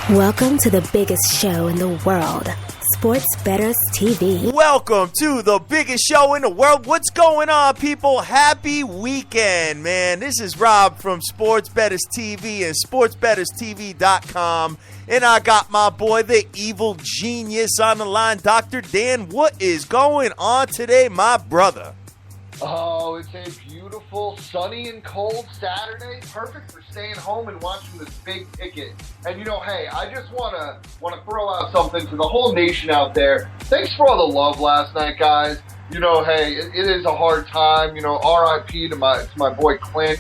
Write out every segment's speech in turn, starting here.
Welcome to the biggest show in the world, Sports Betters TV. Welcome to the biggest show in the world. What's going on, people? Happy weekend, man. This is Rob from Sports Betters TV and SportsBettersTV.com. And I got my boy, the evil genius, on the line. Dr. Dan, what is going on today, my brother? Oh, it's a beautiful, sunny and cold Saturday. Perfect for staying home and watching this big ticket. And, hey, I just want to throw out something to the whole nation out there. Thanks for all the love last night, guys. Hey, it is a hard time. R.I.P. to my boy Clint.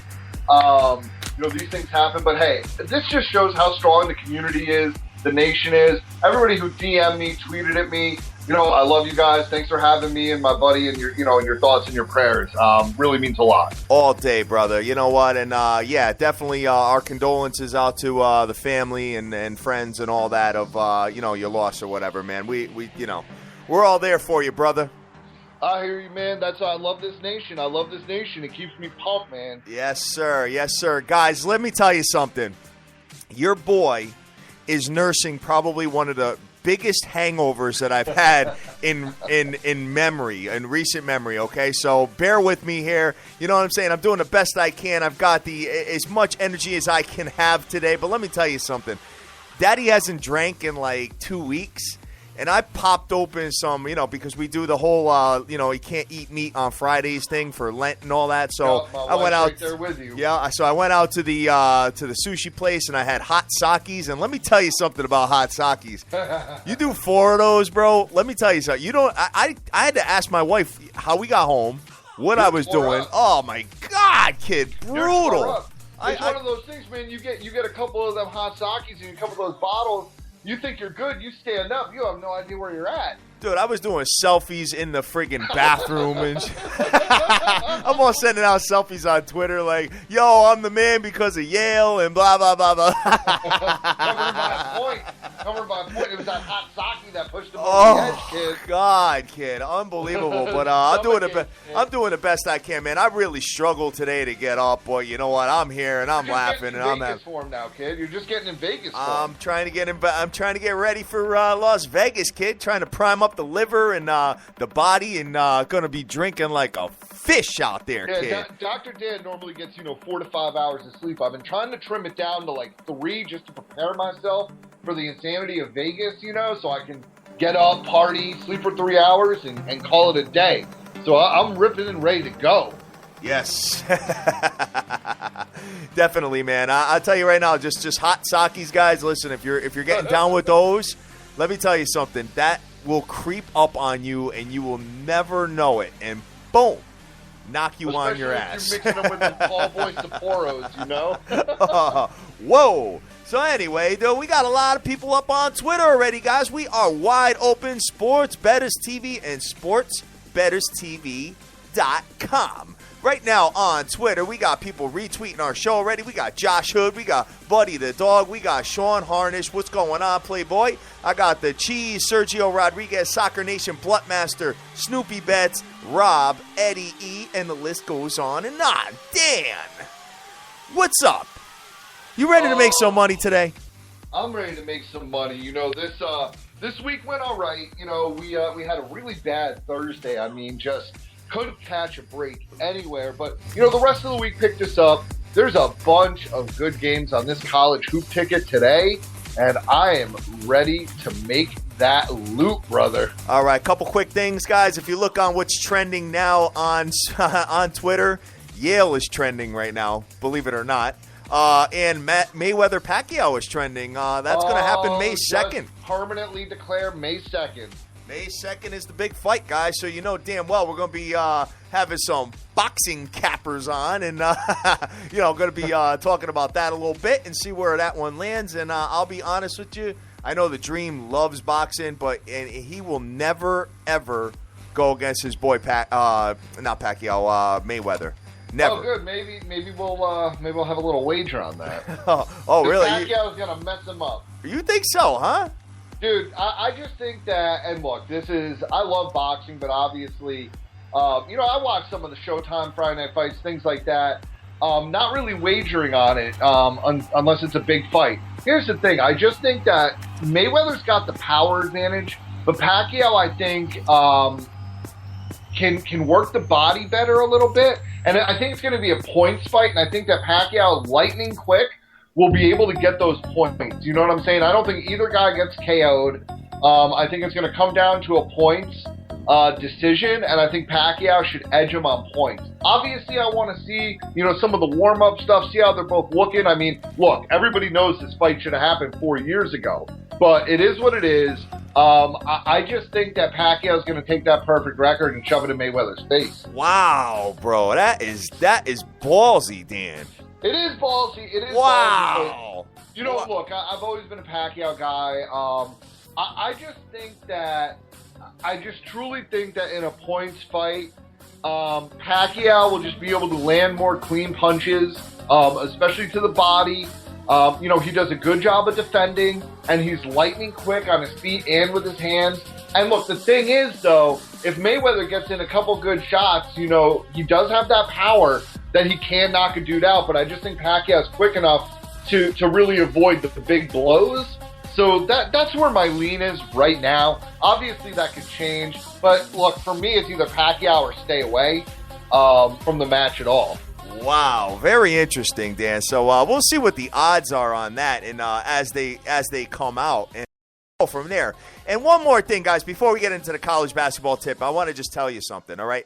These things happen. But, hey, this just shows how strong the community is, the nation is. Everybody who DM'd me, tweeted at me. I love you guys. Thanks for having me and my buddy and your, and your thoughts and your prayers. Really means a lot. All day, brother. You know what? And definitely our condolences out to the family and friends and all that of your loss or whatever, man. We're all there for you, brother. I hear you, man. That's why I love this nation. It keeps me pumped, man. Yes, sir. Yes, sir. Guys, let me tell you something. Your boy is nursing probably one of the biggest hangovers that I've had in recent memory, okay? So bear with me here. You know what I'm saying? I'm doing the best I can. I've got as much energy as I can have today. But let me tell you something. Daddy hasn't drank in like 2 weeks. And I popped open some, because we do the whole, you can't eat meat on Fridays thing for Lent and all that. So I went out right there with you. Yeah, so I went out to the sushi place and I had hot sakis. And let me tell you something about hot sakis. You do 4 of those, bro. Let me tell you something. I had to ask my wife how we got home, what I was doing. Oh my God, kid, brutal. It's one of those things, man. You get a couple of them hot sakis and a couple of those bottles. You think you're good, you stand up, you have no idea where you're at. Dude, I was doing selfies in the friggin' bathroom and I'm all sending out selfies on Twitter like, yo, I'm the man because of Yale and blah, blah, blah, blah. Cover my point. It was that hot sake that pushed him over the edge, kid. God, kid. Unbelievable. But I'm doing the best I can, man. I really struggled today to get up, but you know what? I'm here and I'm laughing and I'm Vegas form now, kid. You're just getting in Vegas form. I'm trying to get ready for Las Vegas, kid. Trying to prime up the liver and the body and going to be drinking like a fish out there, kid. Dr. Dan normally gets, 4 to 5 hours of sleep. I've been trying to trim it down to like 3 just to prepare myself for the insanity of Vegas, so I can get up, party, sleep for 3 hours, and call it a day. So I'm ripping and ready to go. Yes. Definitely, man. I'll tell you right now, just hot sakis, guys. Listen, if you're getting down with those, let me tell you something. That will creep up on you, and you will never know it. And boom, knock you on your ass. You're mixing them with the tall boy Sapporos, Whoa. So anyway, though, we got a lot of people up on Twitter already, guys. We are wide open, Sports Betters TV and SportsBettersTV.com. Right now on Twitter, we got people retweeting our show already. We got Josh Hood. We got Buddy the Dog. We got Sean Harnish. What's going on, Playboy? I got the Cheese, Sergio Rodriguez, Soccer Nation, Bloodmaster, Snoopy Betts, Rob, Eddie E., and the list goes on and on. Dan, what's up? You ready to make some money today? I'm ready to make some money. This week went all right. We had a really bad Thursday. I mean, just couldn't catch a break anywhere. But, the rest of the week picked us up. There's a bunch of good games on this college hoop ticket today, and I am ready to make that loot, brother. All right, couple quick things, guys. If you look on what's trending now on Twitter, Yale is trending right now, believe it or not. And Mayweather Pacquiao is trending. That's going to happen May 2nd. Permanently declare May 2nd. May 2nd is the big fight, guys. So you know damn well we're going to be having some boxing cappers on and, going to be talking about that a little bit and see where that one lands. And I'll be honest with you. I know the Dream loves boxing, but he will never, ever go against his boy, Mayweather. Never. Oh, good. Maybe we'll have a little wager on that. Oh, really? Pacquiao's gonna mess him up. You think so, huh? Dude, I just think that. And look, I love boxing, but obviously, I watch some of the Showtime Friday Night Fights, things like that. Not really wagering on it unless it's a big fight. here's the thing. I just think that Mayweather's got the power advantage, but Pacquiao, I think, can work the body better a little bit. And I think it's going to be a points fight, and I think that Pacquiao, lightning quick, will be able to get those points. You know what I'm saying? I don't think either guy gets KO'd. I think it's going to come down to a points decision, and I think Pacquiao should edge him on points. Obviously, I want to see, some of the warm-up stuff, see how they're both looking. I mean, look, everybody knows this fight should have happened 4 years ago, but it is what it is. I just think that Pacquiao's going to take that perfect record and shove it in Mayweather's face. Wow, bro, that is ballsy, Dan. It is ballsy. It is wow. Ballsy. Look, I've always been a Pacquiao guy. I just truly think that in a points fight, Pacquiao will just be able to land more clean punches, especially to the body. He does a good job of defending, and he's lightning quick on his feet and with his hands. And look, the thing is, though, if Mayweather gets in a couple good shots, he does have that power that he can knock a dude out. But I just think Pacquiao's quick enough to really avoid the big blows. So that's where my lean is right now. Obviously, that could change. But look, for me, it's either Pacquiao or stay away from the match at all. Wow, very interesting, Dan. So we'll see what the odds are on that, and as they come out, and go from there. And one more thing, guys, before we get into the college basketball tip, I want to just tell you something. All right,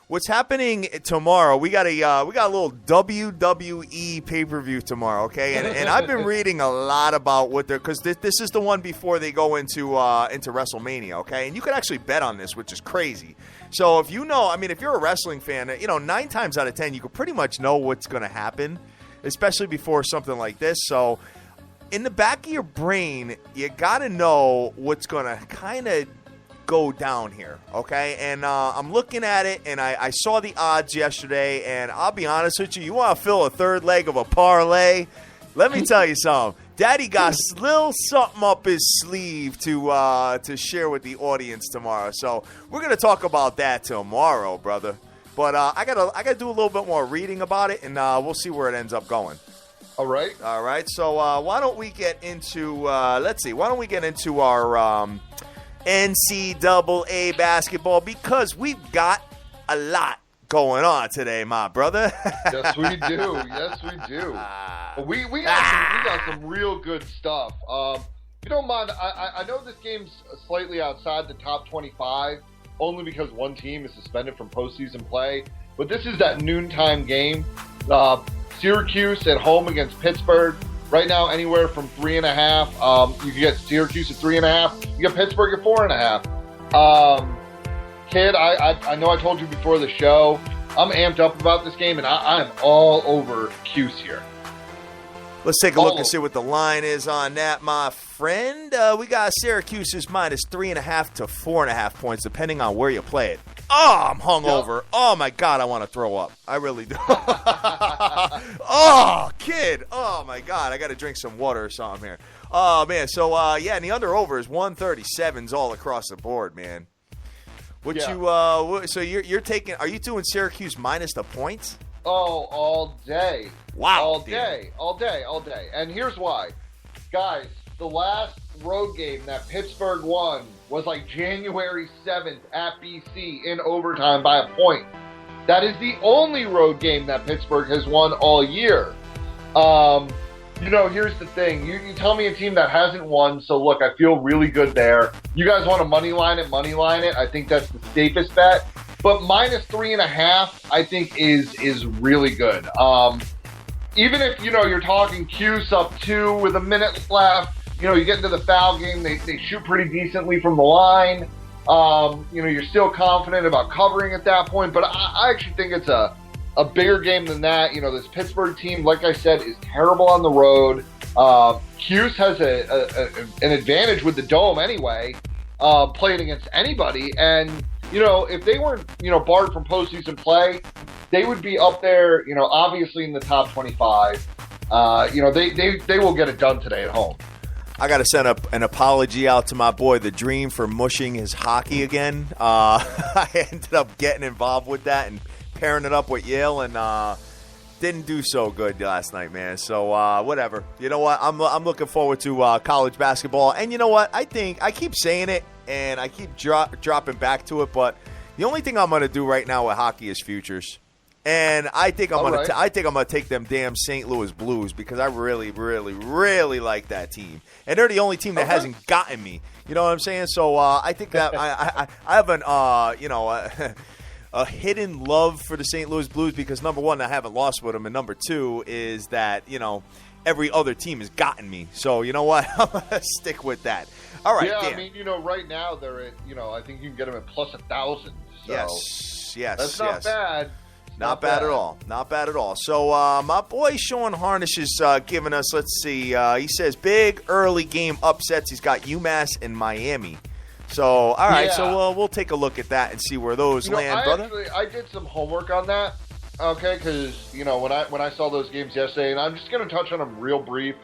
what's happening tomorrow? We got a little WWE pay-per-view tomorrow. Okay, and I've been reading a lot about what they're, because this is the one before they go into WrestleMania. Okay, and you can actually bet on this, which is crazy. So if if you're a wrestling fan, 9 times out of 10, you can pretty much know what's going to happen, especially before something like this. So in the back of your brain, you got to know what's going to kind of go down here, okay? And I'm looking at it, and I saw the odds yesterday, and I'll be honest with you, you want to fill a third leg of a parlay? Let me tell you something. Daddy got a little something up his sleeve to share with the audience tomorrow. So we're gonna talk about that tomorrow, brother. But I gotta do a little bit more reading about it, and we'll see where it ends up going. All right. So why don't we get into let's see? Why don't we get into our NCAA basketball, because we've got a lot going on today, my brother. Yes, we do. We got some real good stuff. If you don't mind, I know this game's slightly outside the top 25, only because one team is suspended from postseason play. But this is that noontime game. Syracuse at home against Pittsburgh. Right now, anywhere from 3.5. You can get Syracuse at 3.5. You get Pittsburgh at 4.5. Kid, I know I told you before the show, I'm amped up about this game, and I'm all over Cuse here. Let's take a look and see what the line is on that, my friend. We got Syracuse's minus 3.5 to 4.5 points, depending on where you play it. Oh, I'm hungover. Yep. Oh, my God, I want to throw up. I really do. Oh, kid. Oh, my God, I got to drink some water or something here. Oh, man. So, and the under-over is 137s all across the board, man. So you're taking? Are you doing Syracuse minus the points? Oh, all day. Wow, all day. And here's why, guys. The last road game that Pittsburgh won was like January 7th at BC in overtime by a point. That is the only road game that Pittsburgh has won all year. Here's the thing. You tell me a team that hasn't won, so look, I feel really good there. You guys want to money line it. I think that's the safest bet. But minus 3.5, I think is really good. Even if, you're talking Cuse up 2 with a minute left, you get into the foul game, they shoot pretty decently from the line. You're still confident about covering at that point, but I actually think it's a bigger game than that. This Pittsburgh team, like I said, is terrible on the road. Cuse has an advantage with the Dome anyway, playing against anybody. And, if they weren't, barred from postseason play, they would be up there, obviously in the top 25. They will get it done today at home. I got to send up an apology out to my boy, The Dream, for mushing his hockey again. I ended up getting involved with that and pairing it up with Yale, and didn't do so good last night, man. So whatever. You know what? I'm looking forward to college basketball. And you know what? I keep saying it, and I keep dropping back to it. But the only thing I'm going to do right now with hockey is futures. And I think I'm gonna take them damn St. Louis Blues because I really, really, really like that team, and they're the only team that hasn't gotten me. You know what I'm saying? So I think that I have an a hidden love for the St. Louis Blues because number one, I haven't lost with them, and number two is that every other team has gotten me. So you know what? I'm gonna stick with that. All right. Yeah, Dan. I mean, right now they're at I think you can get them at plus 1,000. So Yes. That's not bad. Not bad at all. Not bad at all. So my boy Sean Harnish is giving us, let's see, he says big early game upsets. He's got UMass and Miami. So, all right, so we'll take a look at that and see where those land, brother. I did some homework on that, okay, because, when I saw those games yesterday, and I'm just going to touch on them real brief.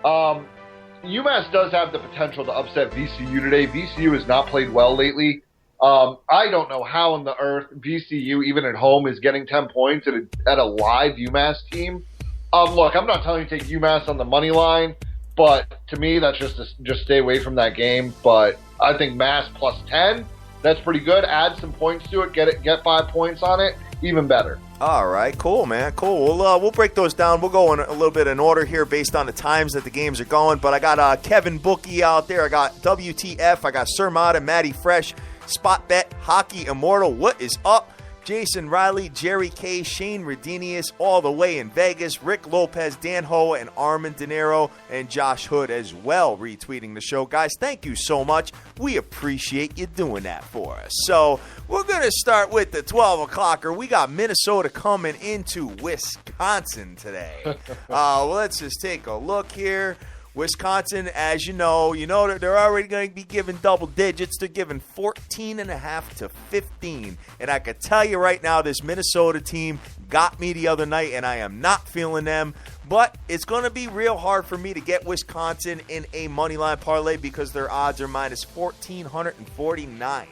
UMass does have the potential to upset VCU today. VCU has not played well lately. I don't know how in the earth VCU, even at home, is getting 10 points at a live UMass team. Look, I'm not telling you to take UMass on the money line, but to me, that's just stay away from that game. But I think Mass plus 10, that's pretty good. Add some points to it, get 5 points on it, even better. All right, cool, man, cool. We'll break those down. We'll go in a little bit in order here based on the times that the games are going. But I got Kevin Bookie out there. I got WTF. I got Sir Mod and Matty Fresh. Spot Bet, Hockey Immortal, what is up? Jason Riley, Jerry K, Shane Redenius, all the way in Vegas, Rick Lopez, Dan Ho, and Armin De Niro, and Josh Hood as well retweeting the show. Guys, thank you so much. We appreciate you doing that for us. So we're going to start with the 12 o'clocker. We got Minnesota coming into Wisconsin today. Let's just take a look here. Wisconsin, as you know that they're already going to be giving double digits. They're giving 14.5 to 15. And I can tell you right now, this Minnesota team got me the other night, and I am not feeling them. But it's going to be real hard for me to get Wisconsin in a moneyline parlay because their odds are minus 1,449.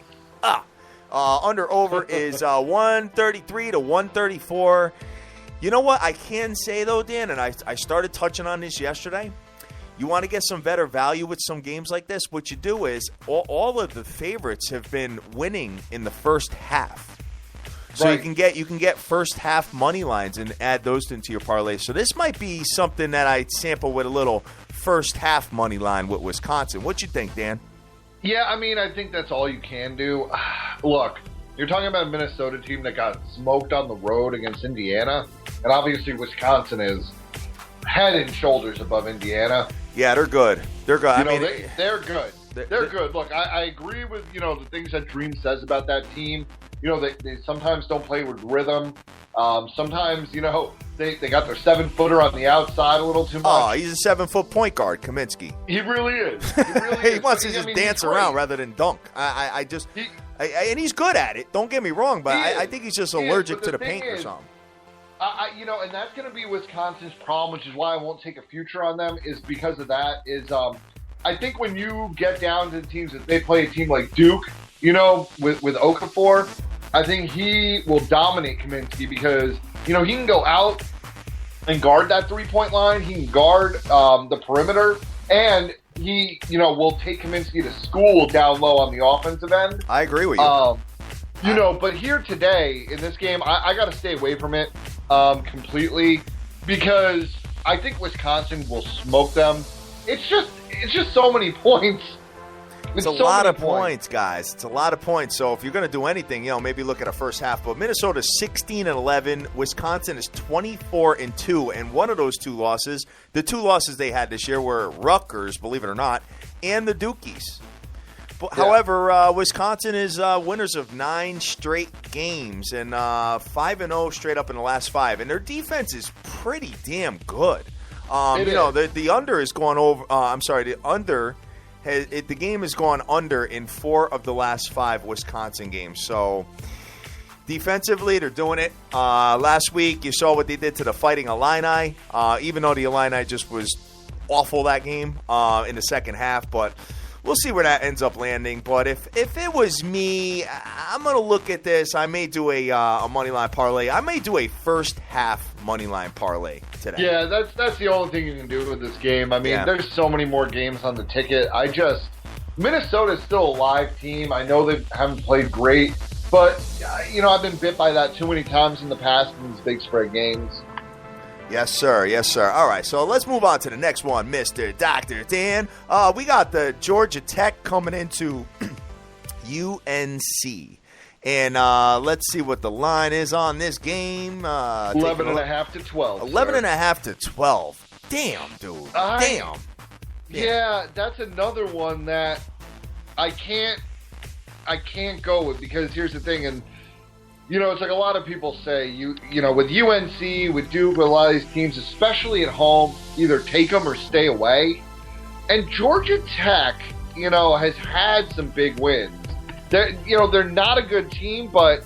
Under over is 133 to 134. You know what I can say, though, Dan, and I started touching on this yesterday. You want to get some better value with some games like this? What you do is all of the favorites have been winning in the first half. So right. you can get first half money lines and add those into your parlay. So this might be something that I sample with a little first half money line with Wisconsin. What you think, Dan? Yeah, I mean, I think that's all you can do. Look, you're talking about a Minnesota team that got smoked on the road against Indiana, and obviously Wisconsin is head and shoulders above Indiana. Yeah, they're good. They're good. They're good. They're good. Look, I agree with, the things that Dream says about that team. They sometimes don't play with rhythm. Sometimes, they got their 7-footer on the outside a little too much. Oh, he's a 7-foot point guard, Kaminsky. He really is. He really is. He wants to just dance around rather than dunk. And he's good at it. Don't get me wrong, but I think he's just allergic to the paint or something. And that's going to be Wisconsin's problem, which is why I won't take a future on them, is because of that. I think when you get down to the teams that they play, a team like Duke, with Okafor, I think he will dominate Kaminsky because, he can go out and guard that three-point line. He can guard the perimeter, and he, will take Kaminsky to school down low on the offensive end. I agree with you. But here today in this game, I got to stay away from it completely because I think Wisconsin will smoke them. It's just so many points. It's a lot of points, guys. It's a lot of points. So if you're going to do anything, maybe look at a first half. But Minnesota's 16-11. Wisconsin is 24-2. And one of those two losses, the two losses they had this year were Rutgers, believe it or not, and the Dukies. But, however, Wisconsin is winners of 9 straight games and 5-0 straight up in the last 5. And their defense is pretty damn good. The under is going over. The under. The game has gone under in 4 of the last 5 Wisconsin games. So defensively, they're doing it. Last week, you saw what they did to the Fighting Illini, even though the Illini just was awful that game in the second half. But we'll see where that ends up landing. But if it was me, I'm going to look at this. I may do a money line parlay. I may do a first half money line parlay today. Yeah, that's the only thing you can do with this game. I mean, there's so many more games on the ticket. Minnesota's still a live team. I know they haven't played great, but I've been bit by that too many times in the past in these big spread games. Yes, sir. Yes, sir. All right, so let's move on to the next one, Mr. Dr. Dan. We got the Georgia Tech coming into UNC. And let's see what the line is on this game. 11.5 to 12. 11.5 to 12. Damn, dude. Damn. Yeah, that's another one that I can't go with, because here's the thing, and it's like a lot of people say, with UNC, with Duke, with a lot of these teams, especially at home, either take them or stay away. And Georgia Tech, has had some big wins. They're not a good team, but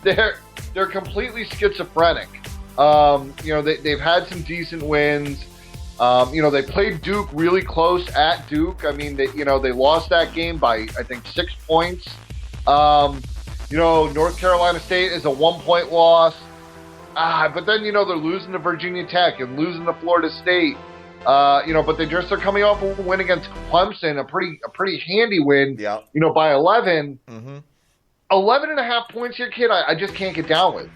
they're completely schizophrenic. They've had some decent wins. They played Duke really close at Duke. I mean, they lost that game by, I think, 6 points. North Carolina State is a 1-point loss. But then, they're losing to Virginia Tech and losing to Florida State. But they're coming off a win against Clemson, a pretty handy win, by 11. Mm-hmm. 11.5 points here, kid, I just can't get down with.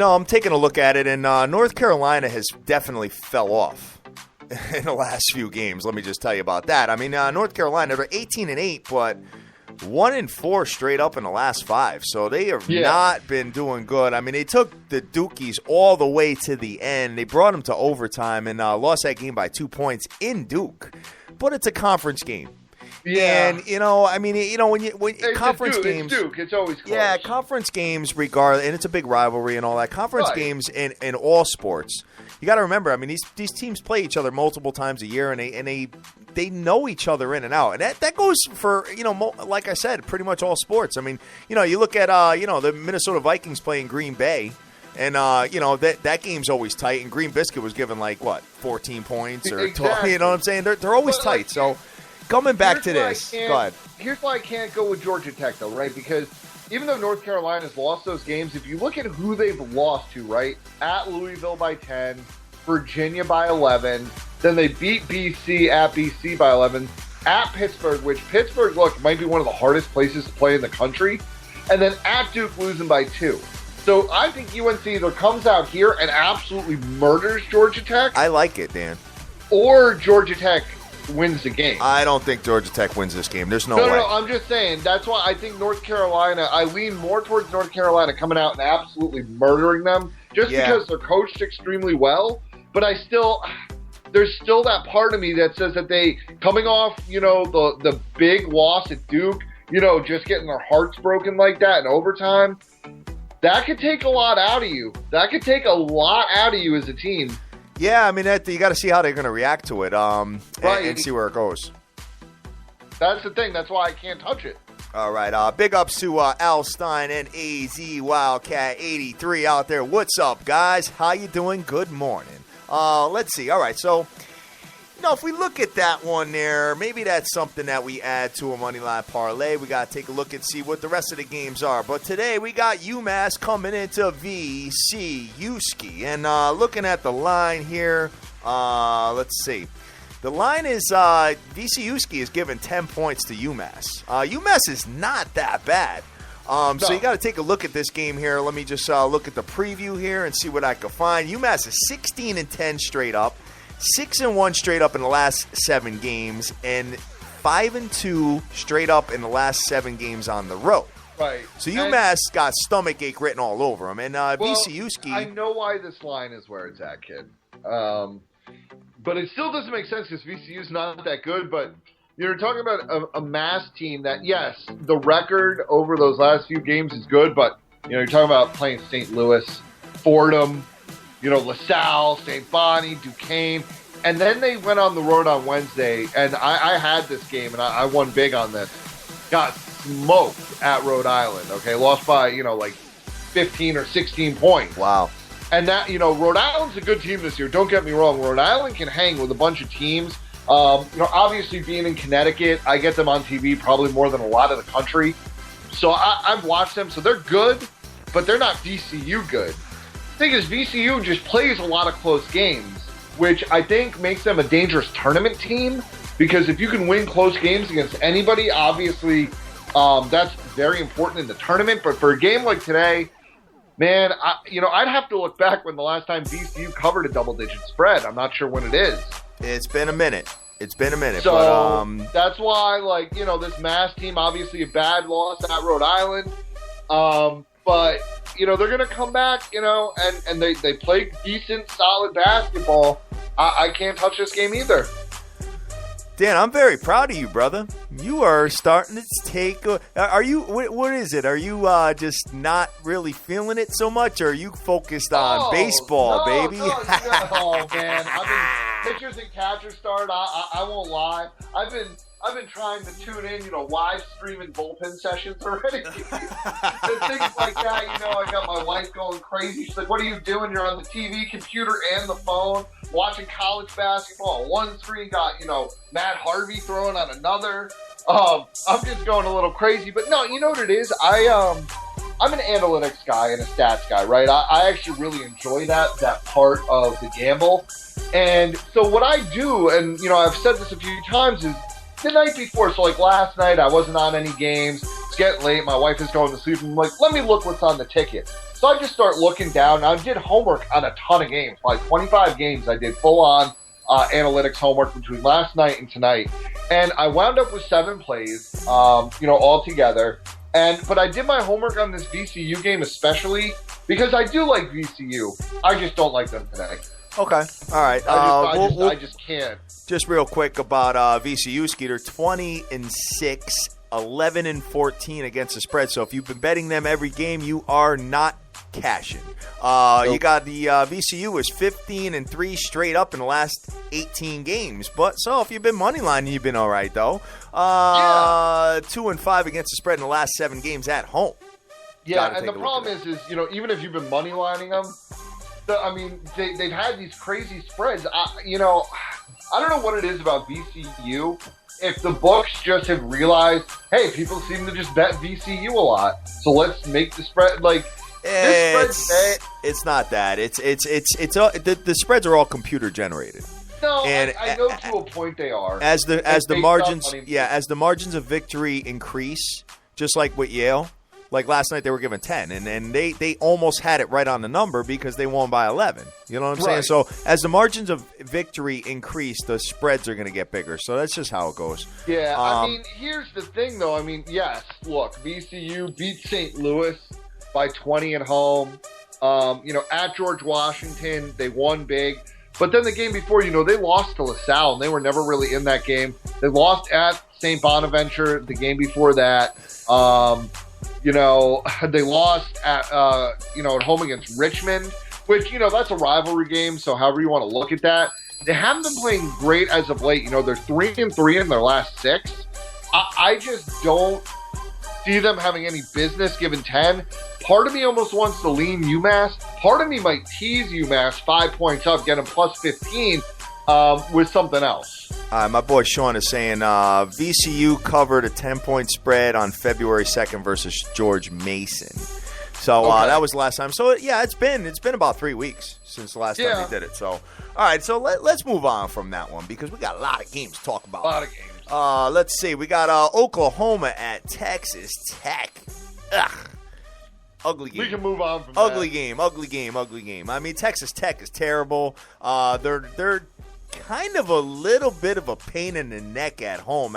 I'm taking a look at it, and North Carolina has definitely fell off in the last few games. Let me just tell you about that. I mean, North Carolina, they're 18-8, but 1-4 straight up in the last 5. So they have not been doing good. I mean, they took the Dukies all the way to the end. They brought them to overtime and lost that game by 2 points in Duke. But it's a conference game. Yeah. And, when conference games. It's Duke. It's always close. Yeah, conference games, regardless, and it's a big rivalry and all that. Conference games in all sports. You got to remember, I mean, these teams play each other multiple times a year, and they know each other in and out. And that goes for, like I said, pretty much all sports. I mean, you look at, the Minnesota Vikings playing Green Bay, and, that game's always tight. And Green Biscuit was given, 14 points or 12. You know what I'm saying? They're always tight. So coming back to this, go ahead. Here's why I can't go with Georgia Tech, though, right? Because even though North Carolina's lost those games, if you look at who they've lost to, right? At Louisville by 10, Virginia by 11, then they beat BC at BC by 11, at Pittsburgh, which Pittsburgh, look, might be one of the hardest places to play in the country, and then at Duke losing by 2. So I think UNC either comes out here and absolutely murders Georgia Tech. I like it, Dan. Or Georgia Tech wins the game. I don't think Georgia Tech wins this game. There's no way. No, I'm just saying. That's why I think North Carolina, I lean more towards North Carolina coming out and absolutely murdering them just because they're coached extremely well. But there's still that part of me that says that they, coming off, the big loss at Duke, just getting their hearts broken like that in overtime, that could take a lot out of you. That could take a lot out of you as a team. Yeah, I mean, you got to see how they're going to react to it and see where it goes. That's the thing. That's why I can't touch it. All right. Big ups to Al Stein and AZ Wildcat 83 out there. What's up, guys? How you doing? Good morning. Let's see. All right. So, if we look at that one there, maybe that's something that we add to a moneyline parlay. We got to take a look and see what the rest of the games are. But today we got UMass coming into VCUski. And looking at the line here, let's see. The line is VCUski is giving 10 points to UMass. UMass is not that bad. So you got to take a look at this game here. Let me just look at the preview here and see what I can find. UMass is 16-10 straight up. 6-1 straight up in the last 7 games, and 5-2 straight up in the last 7 games on the road. Right. So UMass got stomach ache written all over them, and VCUski. I know why this line is where it's at, kid. But it still doesn't make sense because VCU's not that good. But you're talking about a Mass team that, yes, the record over those last few games is good, but you're talking about playing St. Louis, Fordham, LaSalle, St. Bonnie, Duquesne. And then they went on the road on Wednesday, and I had this game, and I won big on this. Got smoked at Rhode Island, okay? Lost by, 15 or 16 points. Wow. And that, Rhode Island's a good team this year. Don't get me wrong. Rhode Island can hang with a bunch of teams Obviously being in Connecticut, I get them on TV probably more than a lot of the country. So I've watched them. So they're good, but they're not VCU good. The thing is, VCU just plays a lot of close games, which I think makes them a dangerous tournament team, because if you can win close games against anybody, obviously that's very important in the tournament. But for a game like today, man, I'd have to look back when the last time VCU covered a double-digit spread. I'm not sure when it is. It's been a minute. So but, that's why, this Mass team, obviously a bad loss at Rhode Island. But, they're going to come back, and they play decent, solid basketball. I can't touch this game either. Dan, I'm very proud of you, brother. You are starting to take. Are you? What is it? Are you just not really feeling it so much, or are you focused on baseball, baby? Oh man, I've been pitchers and catchers start. I won't lie. I've been trying to tune in, live streaming bullpen sessions already. And things like that. I got my wife going crazy. She's like, "What are you doing? You're on the TV, computer, and the phone." Watching college basketball on one screen, got, Matt Harvey throwing on another. I'm just going a little crazy. But no, you know what it is? I'm an analytics guy and a stats guy, right? I actually really enjoy that part of the gamble. And so what I do, and, I've said this a few times, is the night before, so like last night, I wasn't on any games. It's getting late. My wife is going to sleep. I'm like, let me look what's on the ticket. So I just start looking down. I did homework on a ton of games, like 25 games. I did full-on analytics homework between last night and tonight. And I wound up with 7 plays, all together. But I did my homework on this VCU game especially because I do like VCU. I just don't like them today. Okay. All right. I just can't. Just real quick about VCU, Skeeter, 20-6, 11-14 against the spread. So if you've been betting them every game, you are not cashing. Nope. You got the VCU is 15-3 straight up in the last 18 games. But so if you've been moneylining, you've been all right though. 2-5 against the spread in the last 7 games at home. Yeah, and the problem is even if you've been moneylining them, they've had these crazy spreads. I don't know what it is about VCU. If the books just have realized, hey, people seem to just bet VCU a lot, so let's make the spread It's not that. It's the spreads are all computer generated. No, and I know to a point they are. As the margins of victory increase, just like with Yale. Like last night, they were given 10, and they almost had it right on the number because they won by 11. You know what I'm saying? So as the margins of victory increase, the spreads are going to get bigger. So that's just how it goes. Yeah, here's the thing, though. Yes, look, VCU beat St. Louis by 20 at home. At George Washington, they won big. But then the game before, they lost to LaSalle, and they were never really in that game. They lost at St. Bonaventure the game before that. They lost at home against Richmond, which, that's a rivalry game. So however you want to look at that, they haven't been playing great as of late. They're 3-3 in their last 6. I just don't see them having any business given 10. Part of me almost wants to lean UMass. Part of me might tease UMass 5 points up, get them plus 15 with something else. My boy Sean is saying VCU covered a 10-point spread on February 2nd versus George Mason. So that was the last time. So yeah, it's been about 3 weeks since the last time they did it. So all right, so let's move on from that one because we got a lot of games to talk about. A lot of games. Let's see. We got Oklahoma at Texas Tech. Ugh. Ugly game. We can move on from ugly that. game. Texas Tech is terrible. They're kind of a little bit of a pain in the neck at home.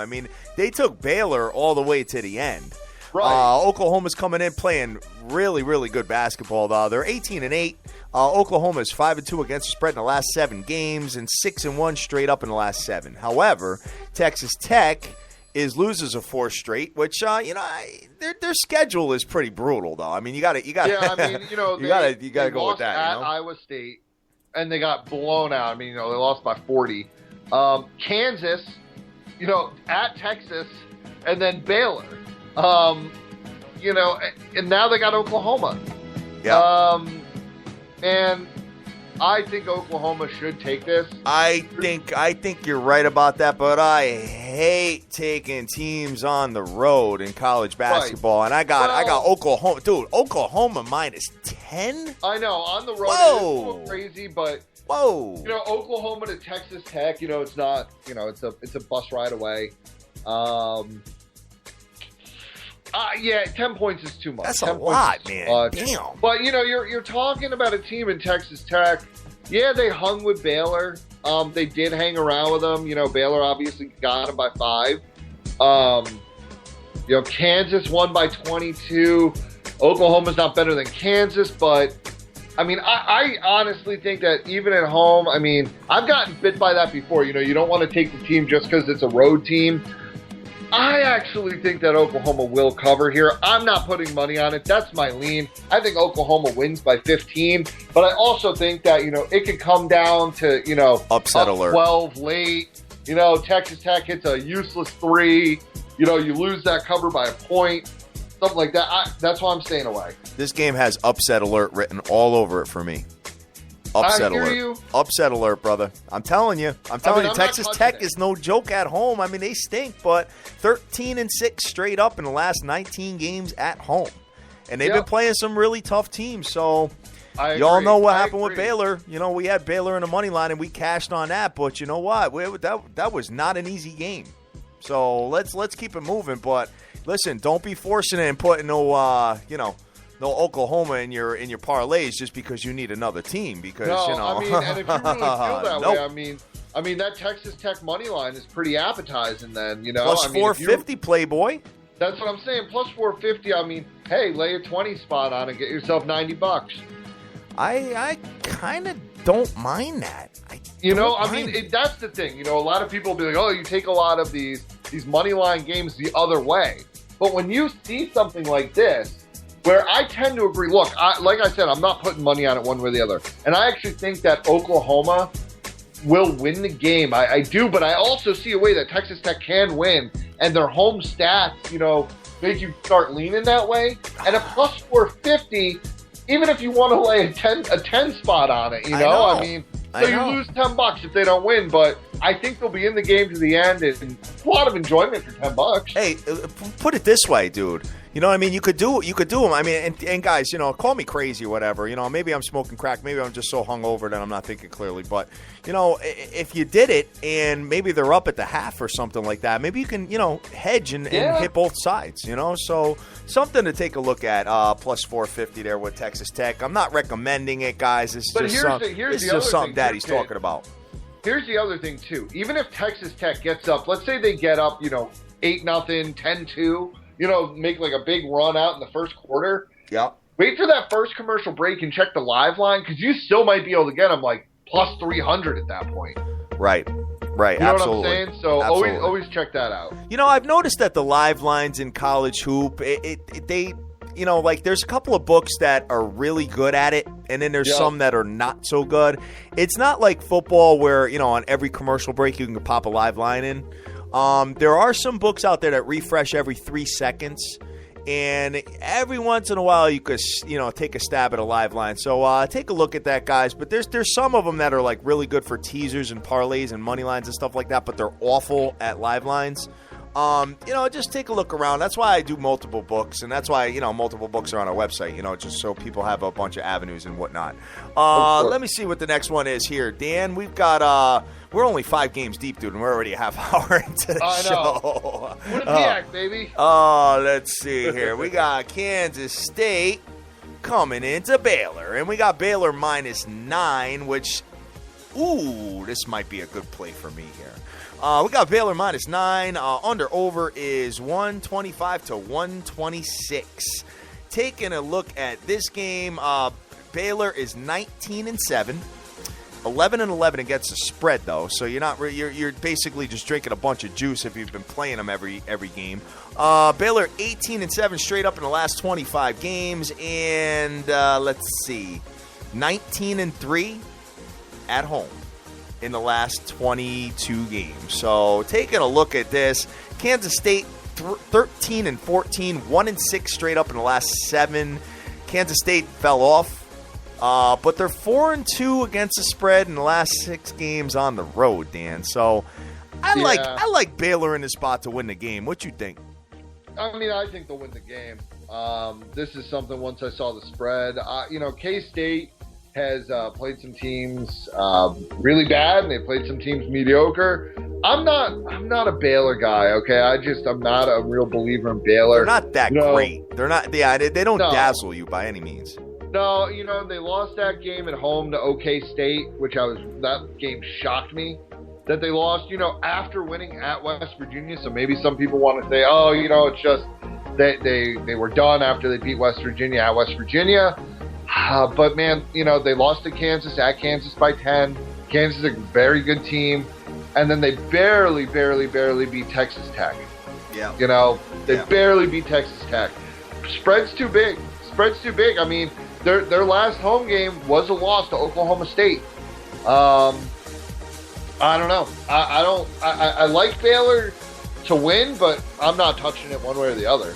They took Baylor all the way to the end. Right. Oklahoma's coming in playing really, really good basketball. They're 18-8. Oklahoma is 5-2 against the spread in the last 7 games and 6-1 straight up in the last 7. However, Texas Tech loses a 4 straight, which their schedule is pretty brutal though. You got to you got to go with that. At Iowa State, and they got blown out. They lost by 40. Kansas, at Texas, and then Baylor. And now they got Oklahoma. Yeah. And I think Oklahoma should take this. I think you're right about that, but I hate taking teams on the road in college basketball. Right. And I got Oklahoma. Dude, Oklahoma -10? I know, on the road it's a little crazy, but whoa. Oklahoma to Texas Tech, it's not, it's a bus ride away. Yeah, 10 points is too much. That's a lot, man. Damn. But you're talking about a team in Texas Tech. Yeah, they hung with Baylor. They did hang around with them. Baylor obviously got them by 5. Kansas won by 22. Oklahoma's not better than Kansas, but I honestly think that even at home, I've gotten bit by that before. You don't want to take the team just because it's a road team. I actually think that Oklahoma will cover here. I'm not putting money on it. That's my lean. I think Oklahoma wins by 15, but I also think that, it could come down to, upset alert. 12 late. Texas Tech hits a useless 3. You lose that cover by a point, something like that. That's why I'm staying away. This game has upset alert written all over it for me. Upset alert. You. Upset alert, brother. I'm telling you. Texas Tech is no joke at home. They stink, but 13-6 straight up in the last 19 games at home. And they've been playing some really tough teams. So y'all know what happened with Baylor. We had Baylor in the money line and we cashed on that, but you know what? That was not an easy game. So let's keep it moving, but listen, don't be forcing it and putting no Oklahoma in your parlays just because you need another team. Because and if you really feel that way, that Texas Tech money line is pretty appetizing. Then plus 450, Playboy. That's what I'm saying. Plus 450. Hey, lay a 20 spot on and get yourself $90. I kind of don't mind that. That's the thing. A lot of people will be like, oh, you take a lot of these money line games the other way. But when you see something like this, where I tend to agree, look, like I said, I'm not putting money on it one way or the other. And I actually think that Oklahoma will win the game. I do, but I also see a way that Texas Tech can win. And their home stats, make you start leaning that way. And a plus 450, even if you want to lay a 10 spot on it, you lose $10 if they don't win. But I think they'll be in the game to the end. And a lot of enjoyment for $10. Hey, put it this way, dude. You could do them. And guys, call me crazy or whatever. Maybe I'm smoking crack. Maybe I'm just so hungover that I'm not thinking clearly. But, if you did it and maybe they're up at the half or something like that, maybe you can, hedge and hit both sides, So something to take a look at, plus 450 there with Texas Tech. I'm not recommending it, guys. It's just something Daddy's talking about. Here's the other thing, too. Even if Texas Tech gets up, let's say they get up, 8-0, 10-2. Make like a big run out in the first quarter. Yeah. Wait for that first commercial break and check the live line because you still might be able to get them like plus 300 at that point. Right. You know Absolutely. what I'm saying? So always check that out. I've noticed that the live lines in college hoop, there's a couple of books that are really good at it, and then there's some that are not so good. It's not like football where, on every commercial break you can pop a live line in. There are some books out there that refresh every 3 seconds, and every once in a while you could, take a stab at a live line. So take a look at that, guys. But there's some of them that are like really good for teasers and parlays and money lines and stuff like that, but they're awful at live lines. Just take a look around. That's why I do multiple books, and that's why, multiple books are on our website, just so people have a bunch of avenues and whatnot. Let me see what the next one is here. Dan, we've got, we're only 5 games deep, dude, and we're already a half hour into the show. What a piak, baby. Let's see here. We got Kansas State coming into Baylor, and we got Baylor -9, which, this might be a good play for me here. We got Baylor -9. Under/over is 125 to 126. Taking a look at this game, Baylor is 19-7, 11-11 against the spread though. So you're basically just drinking a bunch of juice if you've been playing them every game. Baylor 18-7 straight up in the last 25 games, and let's see, 19-3 at home in the last 22 games. So taking a look at this, Kansas State 13-14, 1-6 straight up in the last 7. Kansas State fell off But they're 4-2 against the spread in the last 6 games on the road, Dan. So I like Baylor in the spot to win the game. What you think? I mean, I think they'll win the game. This is something, once I saw the spread, K-State has played some teams really bad, and they played some teams mediocre. I'm not a Baylor guy, okay? I'm not a real believer in Baylor. They're not that great. They're not. Yeah, they don't dazzle you by any means. No, they lost that game at home to OK State, that game shocked me that they lost, after winning at West Virginia. So maybe some people want to say, it's just that they were done after they beat West Virginia at West Virginia. But man, they lost to Kansas at Kansas by 10. Kansas is a very good team. And then they barely beat Texas Tech. Yeah. They barely beat Texas Tech. Spread's too big. I mean, their last home game was a loss to Oklahoma State. I don't know. I like Baylor to win, but I'm not touching it one way or the other.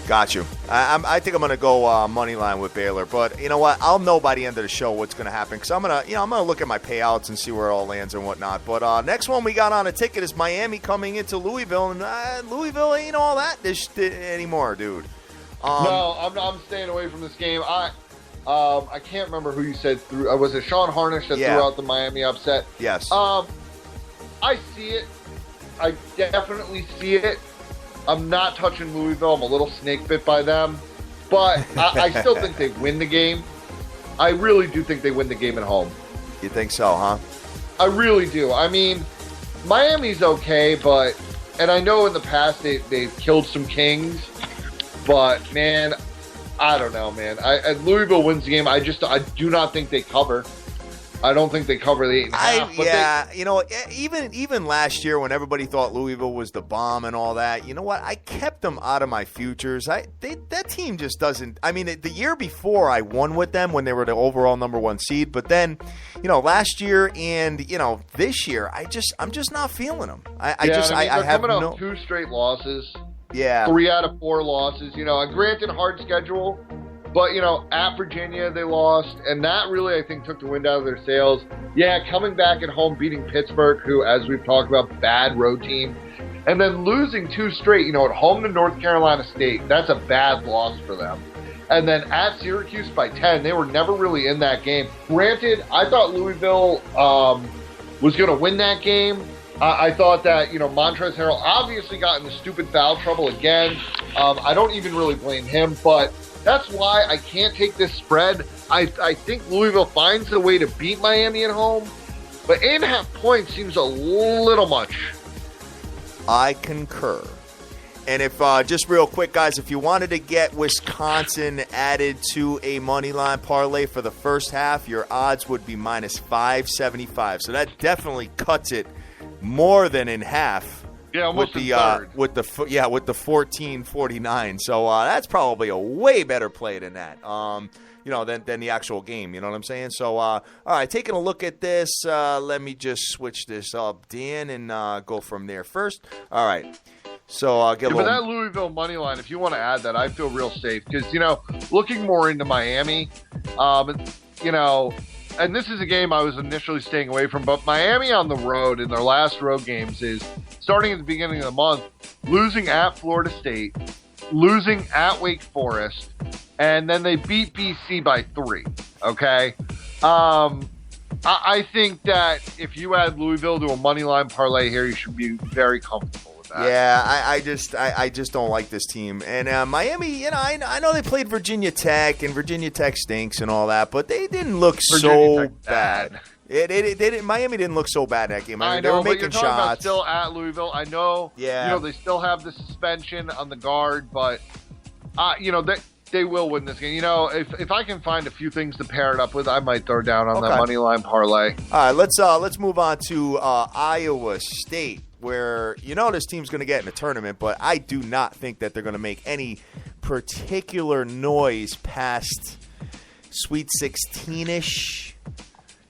Got you. I think I'm going to go money line with Baylor, but you know what? I'll know by the end of the show what's going to happen because I'm gonna look at my payouts and see where it all lands and whatnot. But next one we got on a ticket is Miami coming into Louisville, and Louisville ain't all that anymore, dude. No, I'm staying away from this game. I can't remember who you said threw. Was it Sean Harnish that threw out the Miami upset? Yes. I see it. I definitely see it. I'm not touching Louisville. I'm a little snake bit by them. But I still think they win the game. I really do think they win the game at home. You think so, huh? I really do. I mean, Miami's okay, and I know in the past they've killed some kings. But, man, I don't know, man. Louisville wins the game. I do not think they cover. I don't think they cover the 8.5. Even last year when everybody thought Louisville was the bomb and all that, you know what? I kept them out of my futures. That team just doesn't. I mean, the year before I won with them when they were the overall number 1 seed, but then, last year and this year, I'm just not feeling them. They're coming off 2 straight losses. Yeah, 3 out of 4 losses. A granted hard schedule. But, at Virginia, they lost, and that really, I think, took the wind out of their sails. Yeah, coming back at home, beating Pittsburgh, who, as we've talked about, bad road team, and then losing 2 straight, at home to North Carolina State. That's a bad loss for them. And then at Syracuse by 10, they were never really in that game. Granted, I thought Louisville was going to win that game. I thought that, Montrezl Harrell obviously got into stupid foul trouble again. I don't even really blame him, but that's why I can't take this spread. I think Louisville finds a way to beat Miami at home, but 8.5 points seems a little much. I concur. And if just real quick, guys, if you wanted to get Wisconsin added to a money line parlay for the first half, your odds would be minus 575. So that definitely cuts it more than in half. Yeah, almost with the 14.49. So that's probably a way better play than that. Than the actual game. You know what I'm saying? So all right, taking a look at this. Let me just switch this up, Dan, and go from there first. All right. So I'll get a little. But that Louisville money line, if you want to add that, I feel real safe because looking more into Miami, and this is a game I was initially staying away from, but Miami on the road in their last road games is starting at the beginning of the month, losing at Florida State, losing at Wake Forest, and then they beat BC by 3. Okay, I think that if you add Louisville to a money line parlay here, you should be very comfortable. Yeah, I just don't like this team. And Miami, I know they played Virginia Tech, and Virginia Tech stinks and all that, but they didn't look so bad. Miami didn't look so bad in that game. I mean, they were making but you're talking about shots. Still at Louisville. I know. Yeah. They still have the suspension on the guard, but they will win this game. If I can find a few things to pair it up with, I might throw down on that money line parlay. All right, let's move on to Iowa State, where this team's going to get in the tournament, but I do not think that they're going to make any particular noise past Sweet 16-ish.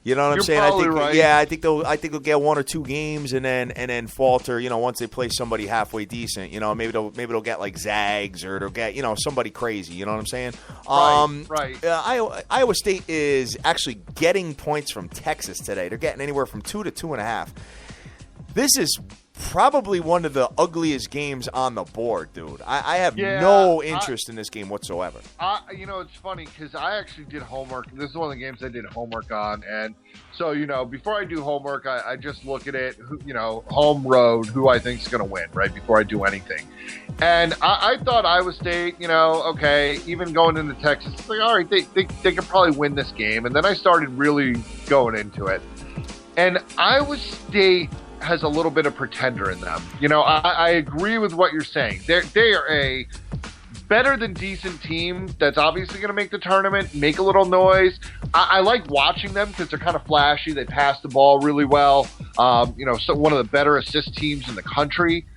You know what I'm You're saying? probably right. Yeah, I think they'll get 1 or 2 games and then falter. You know, once they play somebody halfway decent. You know, maybe they'll get like Zags or they'll get somebody crazy. You know what I'm saying? Right. Iowa State is actually getting points from Texas today. They're getting anywhere from 2 to 2.5. This is probably one of the ugliest games on the board, dude. I have no interest in this game whatsoever. It's funny because I actually did homework. This is one of the games I did homework on. And so, before I do homework, I just look at it, home road, who I think is going to win, right, before I do anything. And I thought Iowa State, okay, even going into Texas, it's like, all right, they could probably win this game. And then I started really going into it. And Iowa State has a little bit of pretender in them. I agree with what you're saying. They are a better than decent team that's obviously going to make the tournament, make a little noise. I like watching them because they're kind of flashy. They pass the ball really well. So one of the better assist teams in the country.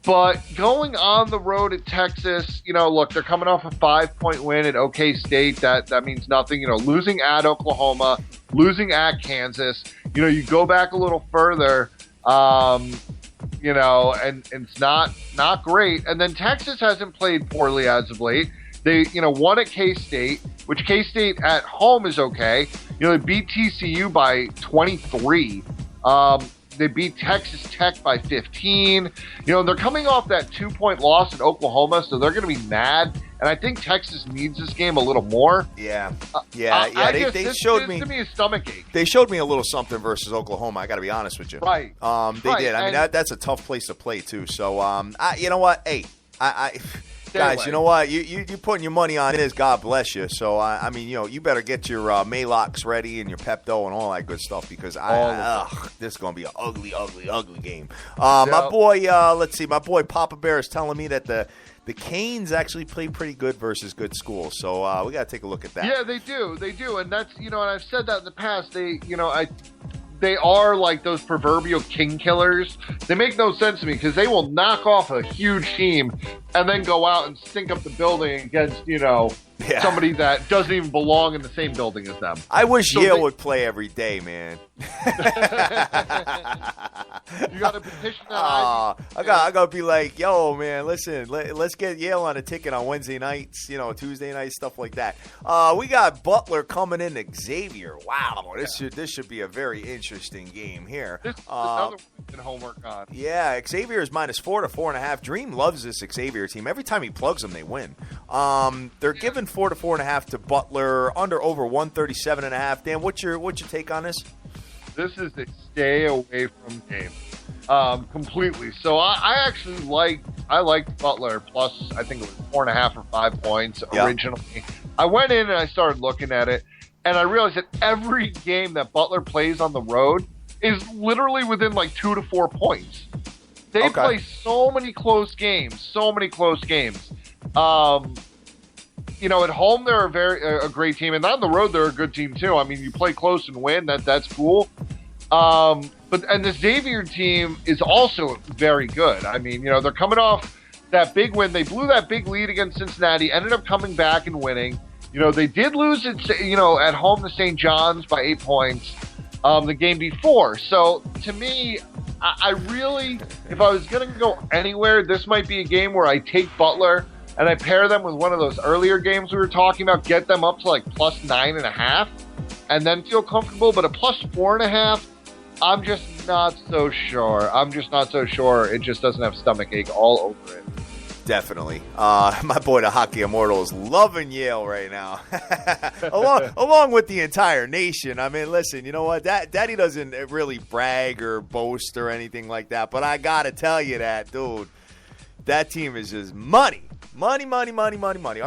But going on the road at Texas, look, they're coming off a 5-point win at OK State. That means nothing. Losing at Oklahoma, losing at Kansas. You go back a little further, and it's not great. And then Texas hasn't played poorly as of late. They, won at K-State, which K-State at home is okay. They beat TCU by 23. They beat Texas Tech by 15. They're coming off that 2-point loss at Oklahoma, so they're going to be mad. And I think Texas needs this game a little more. Yeah. They showed me a stomach ache. They showed me a little something versus Oklahoma. I got to be honest with you. Right. They did. I mean, that's a tough place to play too. So, you know what? Hey, guys, you know what? You putting your money on this. God bless you. So, you better get your Maalox ready and your Pepto and all that good stuff because this is going to be an ugly, ugly, ugly game. My boy, my boy Papa Bear is telling me that the Canes actually play pretty good versus good schools. So we got to take a look at that. Yeah, they do. And that's, and I've said that in the past. They are like those proverbial king killers. They make no sense to me because they will knock off a huge team and then go out and stink up the building against, somebody that doesn't even belong in the same building as them. I wish Yale would play every day, man. You got to petition that. I got to be like, yo, man, listen, let's get Yale on a ticket on Wednesday nights, Tuesday nights, stuff like that. We got Butler coming in Xavier. Wow, this should be a very interesting game here. This is another one in homework on. Yeah, Xavier is -4 to 4.5. Dream loves this Xavier team. Every time he plugs them, they win. They're giving 4 to 4.5 to Butler, over 137.5. Dan, what's your take on this? This is a stay away from game, completely. So I actually liked Butler plus I think it was 4.5 or 5 points originally. I went in and I started looking at it, and I realized that every game that Butler plays on the road is literally within like 2 to 4 points. They play so many close games. At home they're a great team, and on the road they're a good team too. I mean, you play close and win. That's cool. But the Xavier team is also very good. I mean, they're coming off that big win. They blew that big lead against Cincinnati, ended up coming back and winning. They did lose it, at home to St. John's by 8 points the game before. So to me, I really, if I was going to go anywhere, this might be a game where I take Butler and I pair them with one of those earlier games we were talking about, get them up to like plus 9.5, and then feel comfortable. But a plus 4.5, I'm just not so sure. It just doesn't have stomach ache all over it. Definitely. My boy, the Hockey Immortal, is loving Yale right now. along with the entire nation. I mean, listen, you know what? Daddy doesn't really brag or boast or anything like that, but I got to tell you that, dude, that team is just money. Money. Are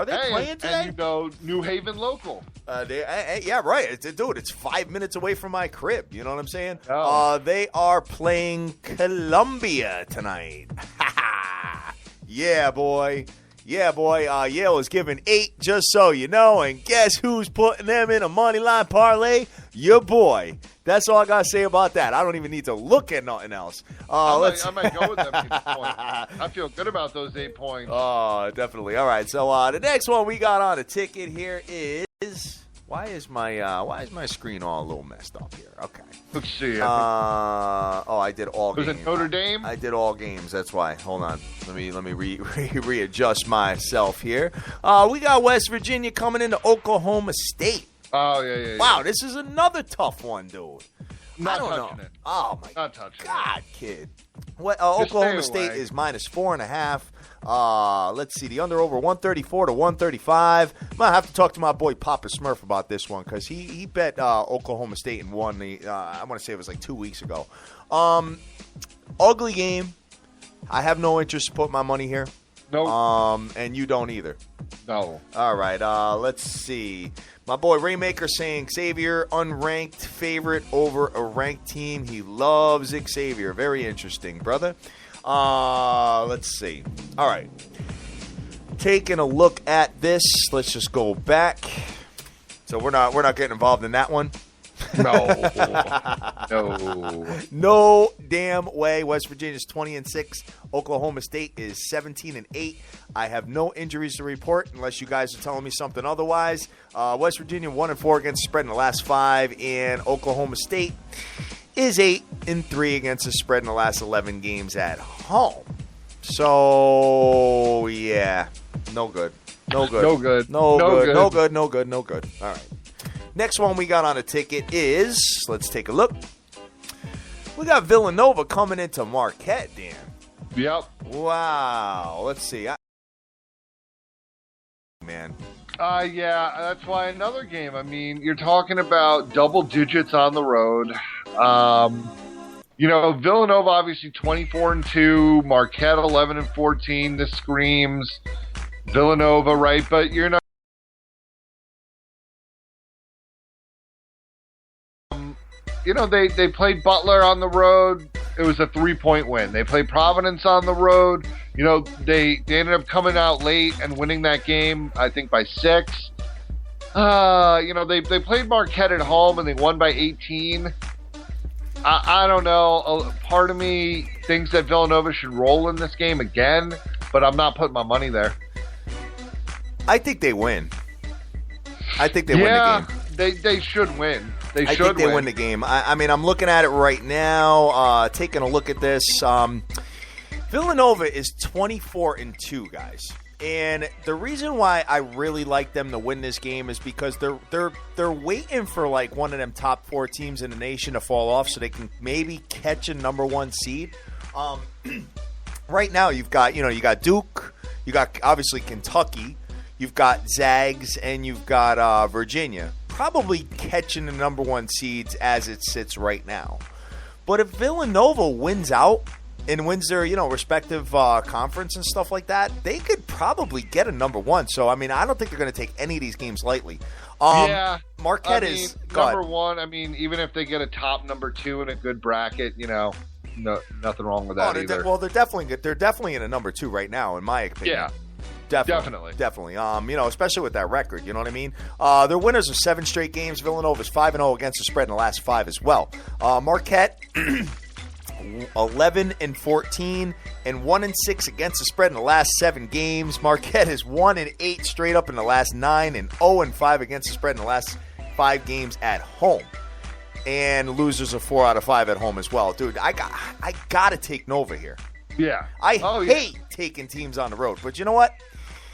they playing today? And New Haven local. Yeah, right. Dude, it's 5 minutes away from my crib. You know what I'm saying? Oh. They are playing Columbia tonight. Yeah, boy. Yale is giving 8, just so you know. And guess who's putting them in a money line parlay? Your boy. That's all I got to say about that. I don't even need to look at nothing else. I might go with them at this point. I feel good about those 8 points. Oh, definitely. All right, so the next one we got on a ticket here is Why is my screen all a little messed up here? Okay. Let's see. I did all games. Was it Notre Dame? I did all games. That's why. Hold on. Let me readjust myself here. We got West Virginia coming into Oklahoma State. Oh, yeah. Wow, this is another tough one, dude. Not I don't touching know. it. Oh, my Not touching God, it. kid. What, Oklahoma stay State away. is -4.5. Let's see. The under over 134 to 135. I'm going to have to talk to my boy Papa Smurf about this one because he bet Oklahoma State and won the, I want to say it was like 2 weeks ago. Ugly game. I have no interest to put my money here. Nope. And you don't either. No. All right, let's see. My boy Raymaker saying Xavier, unranked favorite over a ranked team. He loves Xavier. Very interesting, brother. Let's see. All right. Taking a look at this. Let's just go back. So we're not getting involved in that one. No. No damn way. West Virginia's 20-6. Oklahoma State is 17-8. I have no injuries to report unless you guys are telling me something otherwise. West Virginia 1-4 against the spread in the last 5, and Oklahoma State is 8-3 against the spread in the last 11 games at home. So yeah, no good. No good. No good. No No good. good. No good. No good. No good. All right. Next one we got on a ticket is, let's take a look. We got Villanova coming into Marquette, Dan. Yep. Wow. Let's see. Man. Yeah, that's why another game. I mean, you're talking about double digits on the road. Villanova obviously 24-2, Marquette 11-14. This screams Villanova, right? But you're not. They played Butler on the road. It was a 3-point win. They played Providence on the road. They ended up coming out late and winning that game, I think, by 6. They played Marquette at home and they won by 18. I don't know. A part of me thinks that Villanova should roll in this game again, but I'm not putting my money there. I think they win. I think they win the game. They should win. I think they win the game. I mean, I'm looking at it right now, taking a look at this. Villanova is 24-2, guys. And the reason why I really like them to win this game is because they're waiting for like one of them top 4 teams in the nation to fall off so they can maybe catch a number 1 seed. Right now you got Duke, you got obviously Kentucky, you've got Zags, and you've got Virginia. Probably catching the number 1 seeds as it sits right now. But if Villanova wins out and wins their, respective conference and stuff like that, they could probably get a number 1. So, I mean, I don't think they're going to take any of these games lightly. Marquette is number 1. I mean, even if they get a top number 2 in a good bracket, nothing wrong with that either. Well, they're definitely good. They're definitely in a number 2 right now, in my opinion. Yeah. Definitely. Especially with that record, you know what I mean? They're winners of 7 straight games. Villanova's 5-0 against the spread in the last 5 as well. Marquette 11-14 and 1-6 against the spread in the last 7 games. Marquette is 1-8 straight up in the last 9 and 0-5 against the spread in the last 5 games at home. And losers of 4 out of 5 at home as well. Dude, I gotta take Nova here. Yeah. I hate taking teams on the road, but you know what?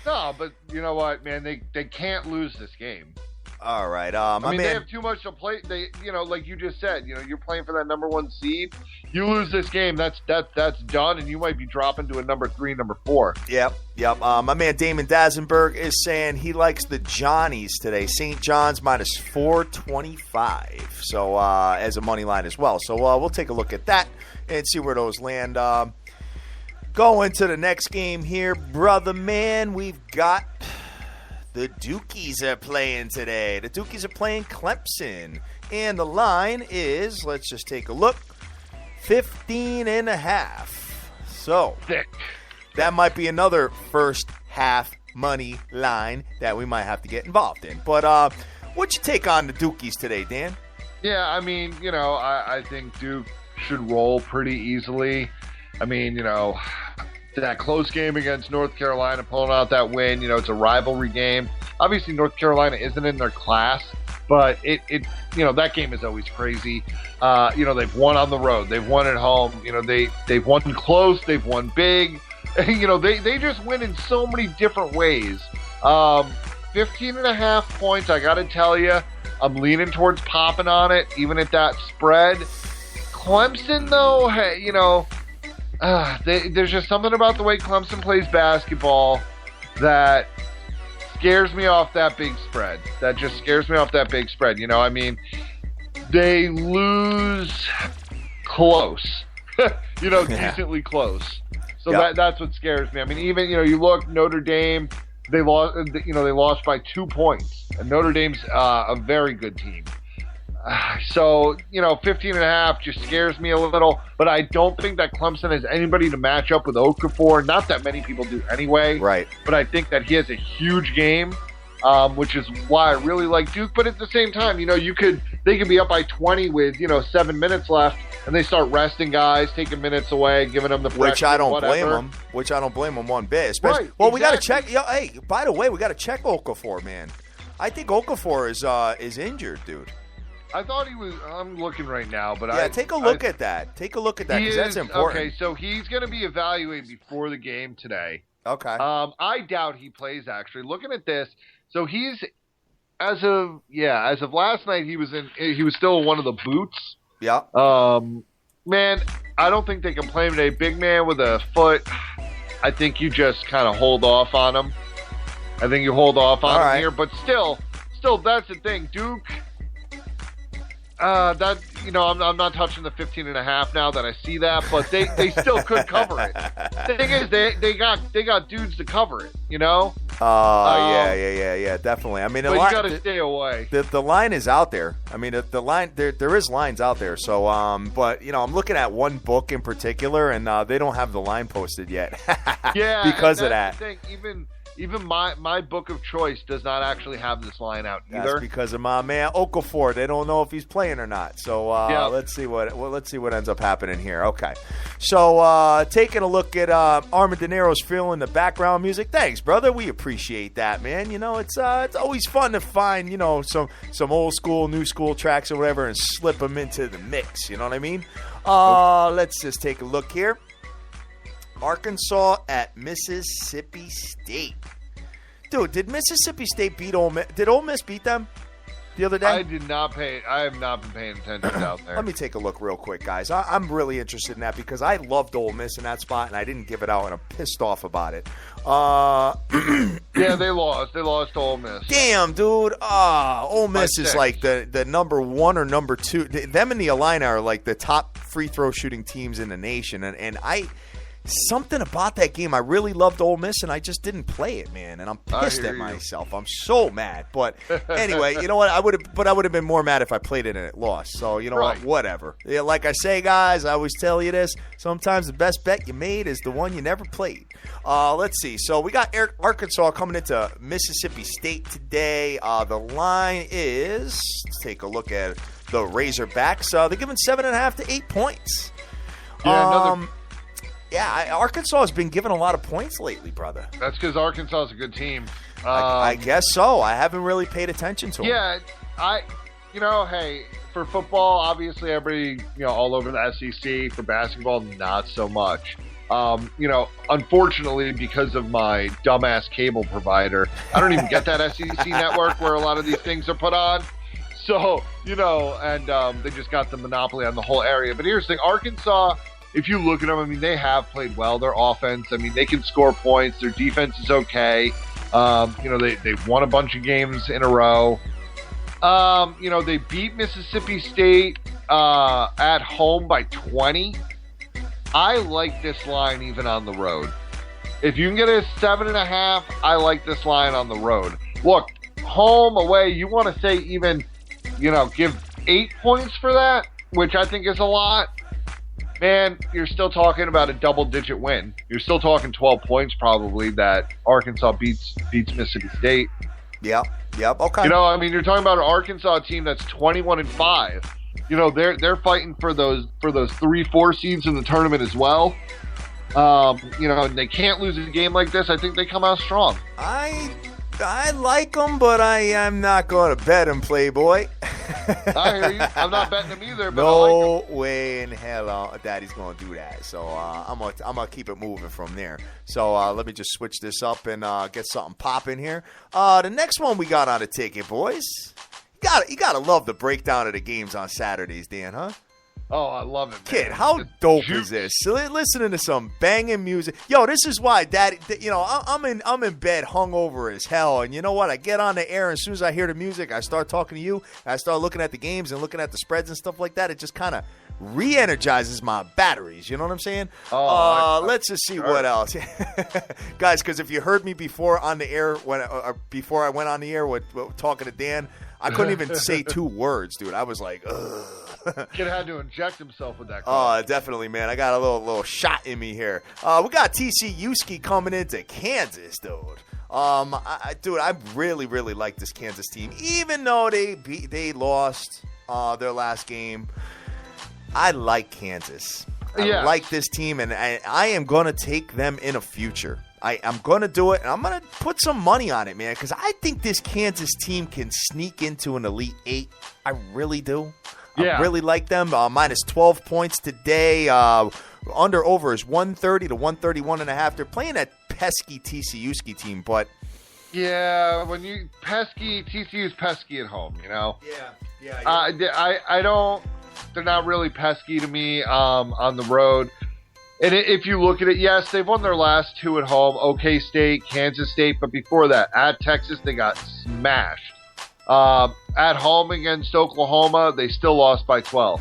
No, but you know what, man? They can't lose this game. All right. They have too much to play. They, like you just said, you're playing for that number 1 seed. You lose this game, that's done, and you might be dropping to a number 3, number 4. Yep. My man Damon Dazenberg is saying he likes the Johnnies today. St. John's minus 425. So as a money line as well. So we'll take a look at that and see where those land. Going to the next game here, brother man. We've got the Dukies are playing today. The Dukies are playing Clemson. And the line is, let's just take a look, 15.5. So Thick. That might be another first half money line that we might have to get involved in. But what's your take on the Dukies today, Dan? Yeah, I mean, I think Duke should roll pretty easily. I mean, that close game against North Carolina, pulling out that win, it's a rivalry game. Obviously, North Carolina isn't in their class, But it that game is always crazy. They've won on the road, they've won at home. They've won close, they've won big. They just win in so many different ways. 15.5 points. I got to tell you, I'm leaning towards popping on it, even at that spread. Clemson, though, hey, there's just something about the way Clemson plays basketball that scares me off that big spread. That just scares me off that big spread. They lose close. Decently close. So that's what scares me. I mean, even you look Notre Dame, they lost. They lost by 2 points, and Notre Dame's a very good team. So 15.5 just scares me a little. But I don't think that Clemson has anybody to match up with Okafor. Not that many people do anyway. Right. But I think that he has a huge game, which is why I really like Duke. But at the same time, they could be up by 20 with 7 minutes left, and they start resting guys, taking minutes away, giving them the pressure. Which I don't blame them. Which I don't blame them one bit. Right, well, exactly. We got to check. Hey, by the way, we got to check Okafor, man. I think Okafor is injured, dude. I thought he was. I'm looking right now, but take a look at that. Take a look at that because that's important. Okay, so he's going to be evaluated before the game today. Okay. I doubt he plays. Actually, looking at this, so he's as of last night, he was still in one of the boots. Yeah. Man, I don't think they can play him today. Big man with a foot. I think you just kind of hold off on him. I think you hold off on him here, but still, that's the thing, Duke. I'm not touching the 15.5 now that I see that, but they still could cover it. The thing is, they got dudes to cover it, Yeah, definitely. I mean, but you got to stay away. The line is out there. I mean, the line there is lines out there. So, but I'm looking at one book in particular, and they don't have the line posted yet. Yeah, because of that. The thing. Even my book of choice does not actually have this line out either. That's because of my man Okafor. They don't know if he's playing or not. So let's see what ends up happening here. Okay, so taking a look at Armin De Niro's feeling the background music. Thanks, brother. We appreciate that, man. It's always fun to find some old school, new school tracks or whatever and slip them into the mix. You know what I mean? Let's just take a look here. Arkansas at Mississippi State. Dude, did Mississippi State beat Ole Miss? Did Ole Miss beat them the other day? I have not been paying attention out there. Let me take a look real quick, guys. I'm really interested in that because I loved Ole Miss in that spot, and I didn't give it out, and I'm pissed off about it. Yeah, they lost. They lost to Ole Miss. Damn, dude. Ole Miss is like the number one or number two. Them and the Illini are like the top free throw shooting teams in the nation, and something about that game, I really loved Ole Miss, and I just didn't play it, man. And I'm pissed at myself. I'm so mad. But anyway, you know what? I would have been more mad if I played it and it lost. So you know what? Whatever. Yeah, like I say, guys, I always tell you this. Sometimes the best bet you made is the one you never played. Let's see. So we got Arkansas coming into Mississippi State today. The line is, let's take a look at the Razorbacks. They're giving 7.5 to 8 points. Yeah, Yeah, Arkansas has been given a lot of points lately, brother. That's because Arkansas is a good team. I guess so. I haven't really paid attention to them. Yeah, hey, for football, obviously everybody, all over the SEC. For basketball, not so much. Unfortunately, because of my dumbass cable provider, I don't even get that SEC network where a lot of these things are put on. So, and they just got the monopoly on the whole area. But here's the thing, Arkansas, if you look at them, I mean, they have played well. Their offense, I mean, they can score points. Their defense is okay. They've won a bunch of games in a row. They beat Mississippi State at home by 20. I like this line even on the road. If you can get a 7.5, I like this line on the road. Look, home, away, you want to say even, give 8 points for that, which I think is a lot. Man, you're still talking about a double-digit win. You're still talking 12 points probably that Arkansas beats Mississippi State. Yep, okay. You're talking about an Arkansas team that's 21-5. They're fighting for those 3-4 seeds in the tournament as well. And they can't lose a game like this. I think they come out strong. I like them, but I'm not going to bet them, Playboy. I hear you. I'm not betting them either, but no I like them. way in hell Daddy's going to do that. So I'm gonna keep it moving from there. So let me just switch this up and get something popping here. The next one we got on the ticket, boys. You gotta love the breakdown of the games on Saturdays, Dan, huh? Oh, I love it, man. Kid, how dope is this? Listening to some banging music. Yo, this is why, Daddy. I'm in bed, hungover as hell, and you know what? I get on the air, and as soon as I hear the music, I start talking to you. I start looking at the games and looking at the spreads and stuff like that. It just kind of re-energizes my batteries. You know what I'm saying? Let's just see what else, guys. Because if you heard me before on the air before I went on the air with talking to Dan, I couldn't even say 2 words, dude. I was like, ugh. Kid had to inject himself with that. Oh, definitely, man. I got a little shot in me here. We got TC coming into Kansas, dude. I really, really like this Kansas team, even though they lost their last game. I like Kansas. I like this team, and I am going to take them in a future. I'm going to do it, and I'm going to put some money on it, man, because I think this Kansas team can sneak into an Elite 8. I really do. I really like them. Minus 12 points today. Under-over is 130 to 131.5. They're playing that pesky TCU team, but... Yeah, TCU's pesky at home, you know? Yeah. I don't... They're not really pesky to me on the road. And if you look at it, yes, they've won their last 2 at home. OK State, Kansas State, but before that, at Texas, they got smashed. At home against Oklahoma, they still lost by 12.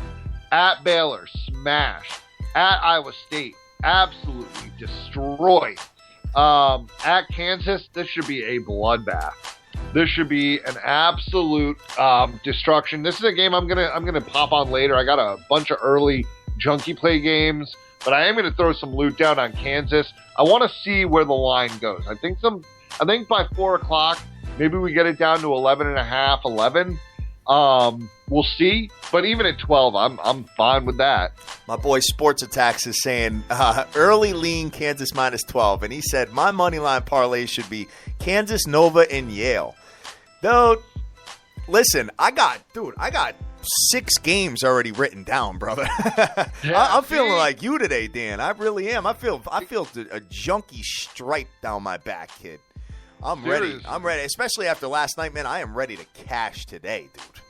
At Baylor, smashed. At Iowa State, absolutely destroyed. At Kansas, this should be a bloodbath. This should be an absolute destruction. This is a game I'm gonna pop on later. I got a bunch of early junkie play games, but I am gonna throw some loot down on Kansas. I want to see where the line goes. I think by 4:00, maybe we get it down to 11.5, 11. We'll see. But even at 12, I'm fine with that. My boy Sports Attacks is saying early lean Kansas minus 12, and he said my money line parlay should be Kansas, Nova, and Yale. Dude, listen, I got 6 games already written down, brother. I'm feeling like you today, Dan. I really am. I feel a junkie stripe down my back, kid. I'm ready. I'm ready, especially after last night, man. I am ready to cash today, dude.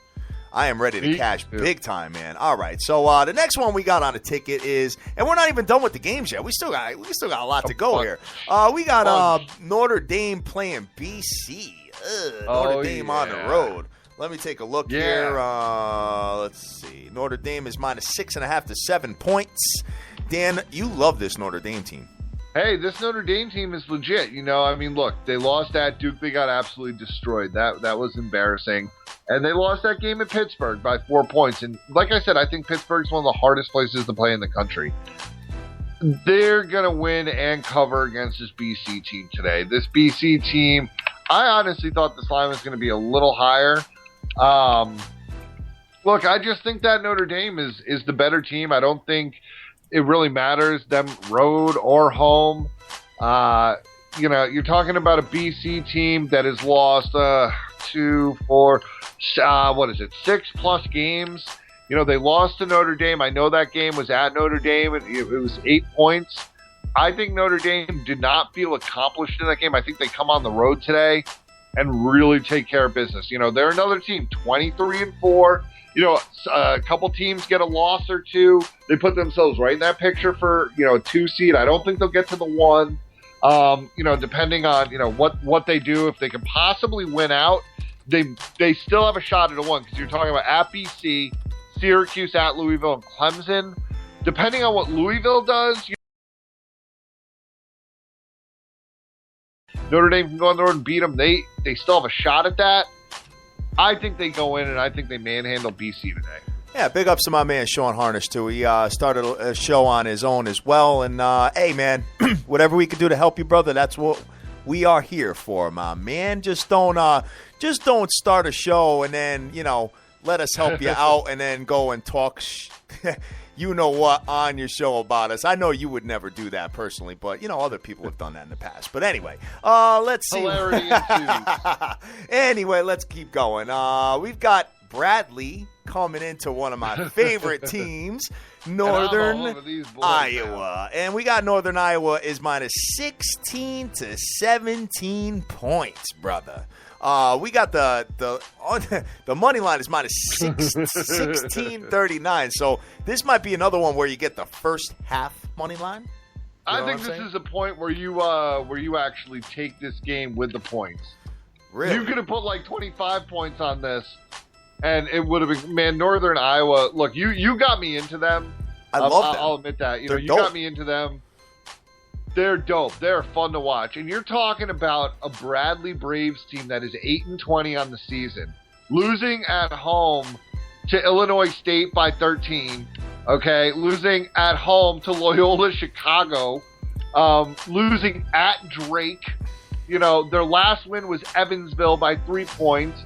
I am ready to cash big time, man. All right, so the next one we got on a ticket is, and we're not even done with the games yet. We still got a lot to go here. We got Notre Dame playing BC. Notre Dame on the road. Let me take a look here. Let's see. Notre Dame is minus 6.5 to 7 points. Dan, you love this Notre Dame team. Hey, this Notre Dame team is legit. You know, I mean, look, they lost at Duke. They got absolutely destroyed. That was embarrassing. And they lost that game at Pittsburgh by 4 points. And like I said, I think Pittsburgh's one of the hardest places to play in the country. They're going to win and cover against this BC team today. This BC team, I honestly thought this line was going to be a little higher. Look, I just think that Notre Dame is the better team. I don't think it really matters, them road or home. You know, you're talking about a BC team that has lost 6+ games. You know, they lost to Notre Dame. I know that game was at Notre Dame. It was 8 points. I think Notre Dame did not feel accomplished in that game. I think they come on the road today and really take care of business. You know, they're another team, 23-4. You know, a couple teams get a loss or two. They put themselves right in that picture for, you know, a 2 seed. I don't think they'll get to the 1. You know, depending on, you know, what they do, if they can possibly win out, they still have a shot at a 1, because you're talking about at BC, Syracuse, at Louisville, and Clemson. Depending on what Louisville does, Notre Dame can go on the road and beat them. They still have a shot at that. I think they go in, and I think they manhandle BC today. Yeah, big ups to my man Sean Harnish, too. He started a show on his own as well. And, hey, man, whatever we can do to help you, brother, that's what we are here for, my man. Just don't start a show and then, you know, let us help you out and then go and talk you know what on your show about us. I know you would never do that personally, but, other people have done that in the past. But anyway, let's see. Hilarity ensues. Anyway, let's keep going. We've got Bradley coming into one of my favorite teams, Northern Iowa. And we got Northern Iowa is minus 16 to 17 points, brother. We got the money line is minus 16.39. So this might be another one where you get the first half money line. I think this is a point where you actually take this game with the points. Really? You could have put like 25 points on this, and it would have been, man, Northern Iowa. Look, you got me into them. I love them. I'll admit that. You dope. got me into them. They're dope. They're fun to watch. And you're talking about a Bradley Braves team that is 8-20 on the season, losing at home to Illinois State by 13. Okay, losing at home to Loyola Chicago, losing at Drake. Their last win was Evansville by 3 points.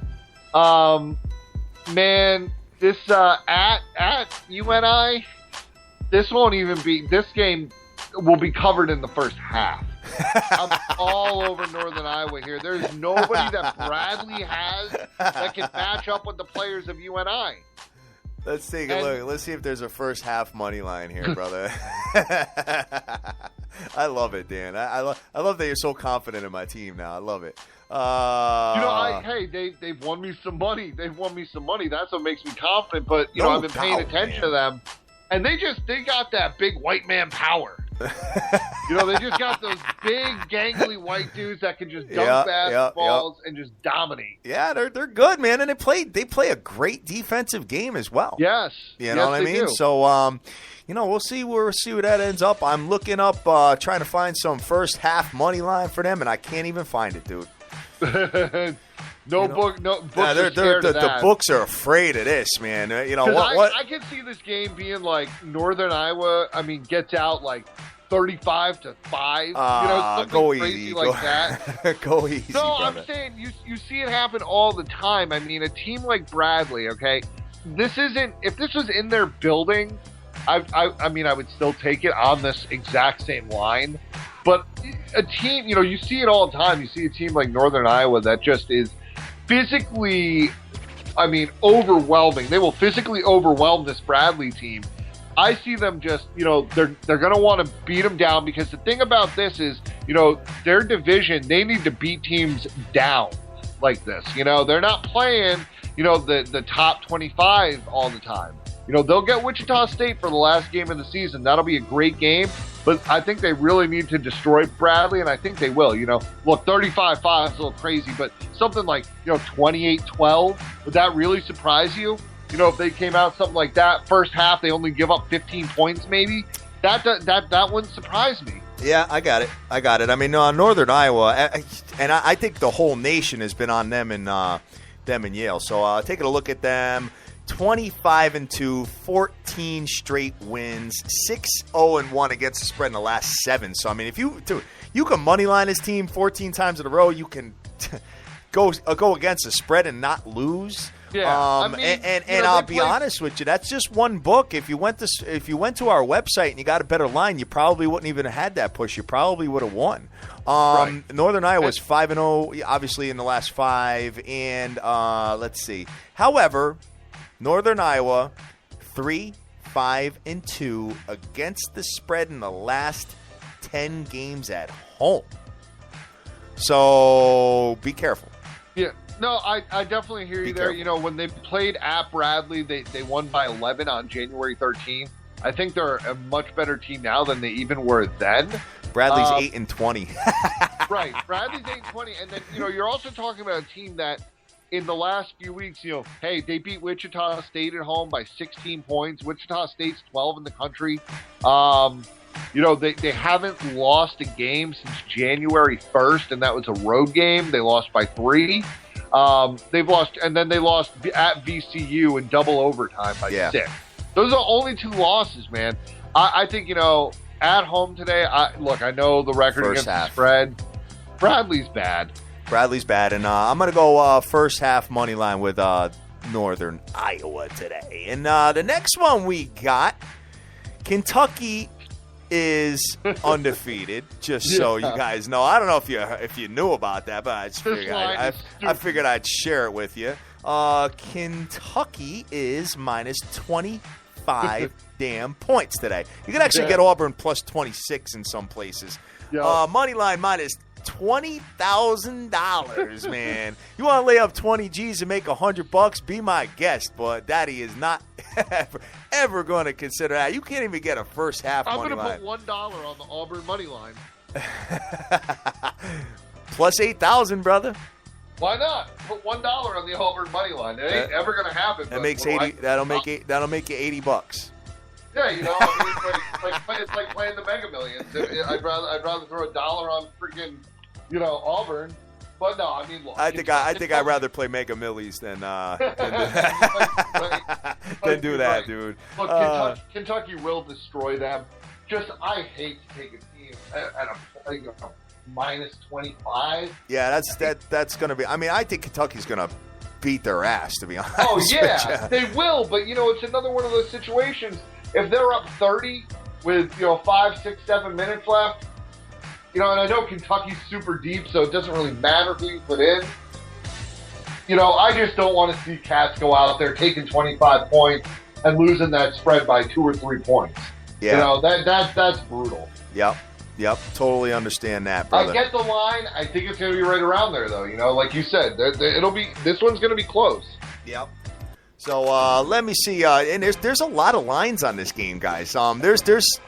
Man, this at UNI, this won't even be. This game will be covered in the first half. I'm all over Northern Iowa here. There's nobody that Bradley has that can match up with the players of UNI. Let's take a look. Let's see if there's a first half money line here, brother. I love it, Dan. I love that you're so confident in my team now. I love it. They've won me some money. That's what makes me confident. But I've been paying attention to them, and they got that big white man power. They just got those big, gangly white dudes that can just dunk basketballs and just dominate. Yeah, they're good, man, and they play a great defensive game as well. Yes, you know what I mean. Do. So, we'll see where that ends up. I'm looking up, trying to find some first half money line for them, and I can't even find it, dude. No books. The books are afraid of this, man. What? I can see this game being like Northern Iowa. I mean, gets out like 35-5. Something go crazy easy, like that. Go easy. No, brother. I'm saying you see it happen all the time. I mean, a team like Bradley. Okay, this isn't. If this was in their building, I mean, I would still take it on this exact same line. But a team, you see it all the time. You see a team like Northern Iowa that just is physically, overwhelming. They will physically overwhelm this Bradley team. I see them just, they're going to want to beat them down, because the thing about this is, their division, they need to beat teams down like this. They're not playing, the top 25 all the time. They'll get Wichita State for the last game of the season. That'll be a great game. But I think they really need to destroy Bradley, and I think they will. Look, 35-5 is a little crazy, but something like, 28-12, would that really surprise you? If they came out something like that, first half they only give up 15 points maybe, that wouldn't surprise me. Yeah, I got it. I mean, Northern Iowa, and I think the whole nation has been on them and Yale. So taking a look at them. 25-2, 14 straight wins, 6-0-1 against the spread in the last 7. So I mean, if you can money line this team 14 times in a row, you can go against the spread and not lose. Yeah, and I'll be honest with you, that's just one book. If you went to our website and you got a better line, you probably wouldn't even have had that push. You probably would have won. Right. Northern Iowa was 5-0, obviously in the last 5, and let's see. However, Northern Iowa, 3-5-2 against the spread in the last 10 games at home. So be careful. Yeah, no, I definitely hear you there. Careful. When they played at Bradley, they won by 11 on January 13th. I think they're a much better team now than they even were then. Bradley's 8-20. Right, Bradley's 8-20, and then you're also talking about a team that, in the last few weeks, hey, they beat Wichita State at home by 16 points. Wichita State's 12 in the country. They haven't lost a game since January 1st, and that was a road game. They lost by 3. They've lost, and then they lost at VCU in double overtime by 6. Those are the only 2 losses, man. I think, at home today, I know the record First against half. the spread. Bradley's bad. And I'm going to go first half money line with Northern Iowa today. And the next one we got, Kentucky is undefeated, just so you guys know. I don't know if you knew about that, but I figured I'd share it with you. Kentucky is minus 25 damn points today. You can actually get Auburn plus 26 in some places. Money line minus $20,000, man. You want to lay up 20 G's and make $100? Be my guest, but Daddy is not ever going to consider that. You can't even get a first half money line. I'm going to put $1 on the Auburn money line. Plus 8,000, brother. Why not? Put $1 on the Auburn money line. It ain't ever going to happen. That makes 80. That'll make you $80. Yeah, you know, I mean, it's like playing the Mega Millions. I'd rather throw $1 on freaking, Auburn. But no, I mean, look, I think I'd rather play Mega Millies than do that, dude. Look, Kentucky will destroy them. I hate to take a team at a minus 25. Yeah, that's going to be. I mean, I think Kentucky's going to beat their ass, to be honest. Oh yeah, they will. But it's another one of those situations. If they're up 30 with 5, 6, 7 minutes left, and I know Kentucky's super deep, so it doesn't really matter who you put in. I just don't want to see Cats go out there taking 25 points and losing that spread by 2 or 3 points. Yeah, that's brutal. Yep, totally understand that, brother. I get the line. I think it's going to be right around there, though. Like you said, this one's going to be close. Yep. So let me see, and there's a lot of lines on this game, guys. There's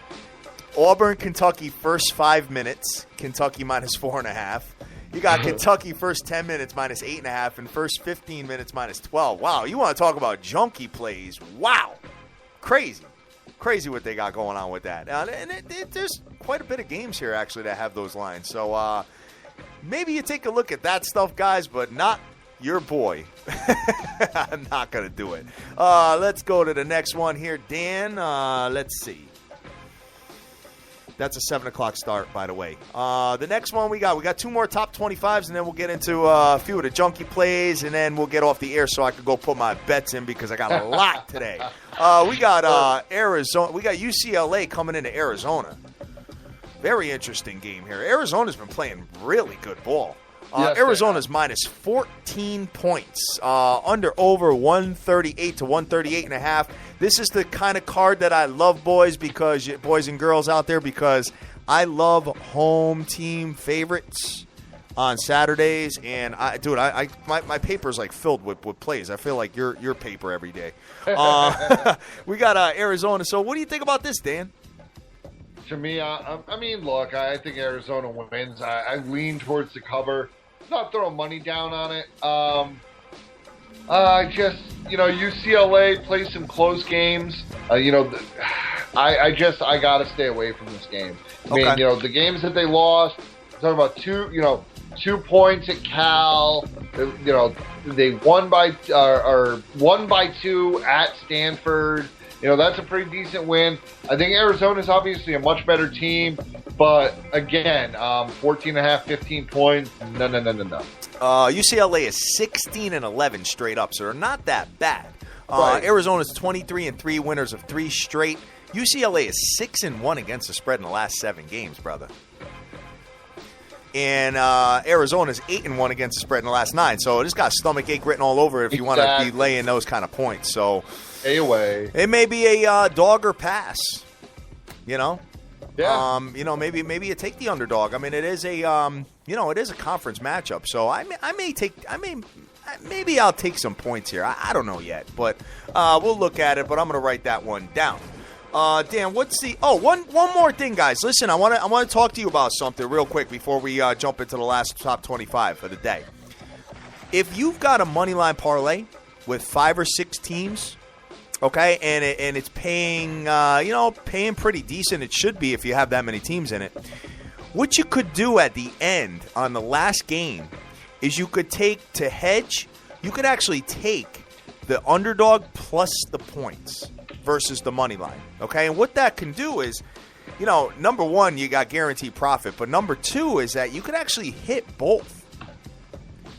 Auburn, Kentucky first 5 minutes, Kentucky minus 4.5. You got Kentucky first 10 minutes minus 8.5, and first 15 minutes minus 12. Wow, you want to talk about junkie plays? Wow, crazy what they got going on with that. And there's quite a bit of games here actually that have those lines. So maybe you take a look at that stuff, guys, but not your boy. I'm not going to do it. Let's go to the next one here, Dan. Let's see. That's a 7 o'clock start, by the way. The next one we got 2 more top 25s, and then we'll get into a few of the junkie plays, and then we'll get off the air so I can go put my bets in because I got a lot today. We got Arizona. We got UCLA coming into Arizona. Very interesting game here. Arizona's been playing really good ball. Yes, Arizona's minus 14 points, under over 138 to 138.5. This is the kind of card that I love, boys and girls out there, because I love home team favorites on Saturdays. And my paper is like filled with plays. I feel like your paper every day. We got Arizona. So what do you think about this, Dan? To me, I mean, look, I think Arizona wins. I lean towards the cover. Not throwing money down on it. UCLA plays some close games. I gotta stay away from this game. I mean, the games that they lost. Talking about 2 points at Cal. They won by 2 at Stanford. That's a pretty decent win. I think Arizona's obviously a much better team, but again, 14.5, 15 points. No. UCLA is 16-11 straight up, so they're not that bad. Right. Arizona's 23-3, winners of 3 straight. UCLA is 6-1 against the spread in the last 7 games, brother. And Arizona's 8-1 against the spread in the last 9. So it just got stomach ache written all over if you want to be laying those kind of points. So away. It may be a dog or pass. Yeah. Maybe you take the underdog. I mean, it is a it is a conference matchup. So maybe I'll take some points here. I don't know yet, but we'll look at it. But I'm going to write that one down. Dan, what's the? Oh, one more thing, guys. Listen, I want to talk to you about something real quick before we jump into the last top 25 for the day. If you've got a money line parlay with 5 or 6 teams, okay, and it's paying paying pretty decent. It should be if you have that many teams in it. What you could do at the end on the last game is you could take to hedge. You could actually take the underdog plus the points versus the money line, okay? And what that can do is, number one, you got guaranteed profit, but number two is that you could actually hit both.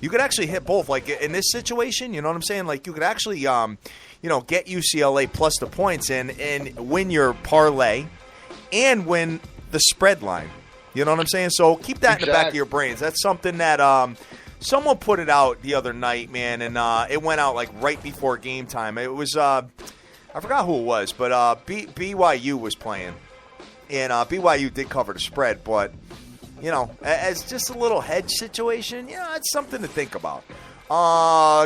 you could actually hit both. Like in this situation, you know what I'm saying? Like you could actually, get UCLA plus the points and win your parlay and win the spread line. You know what I'm saying? So keep that in the back of your brains. That's something that someone put it out the other night, man, and it went out like right before game time. It was I forgot who it was, but BYU was playing, and BYU did cover the spread, but as just a little hedge situation, it's something to think about.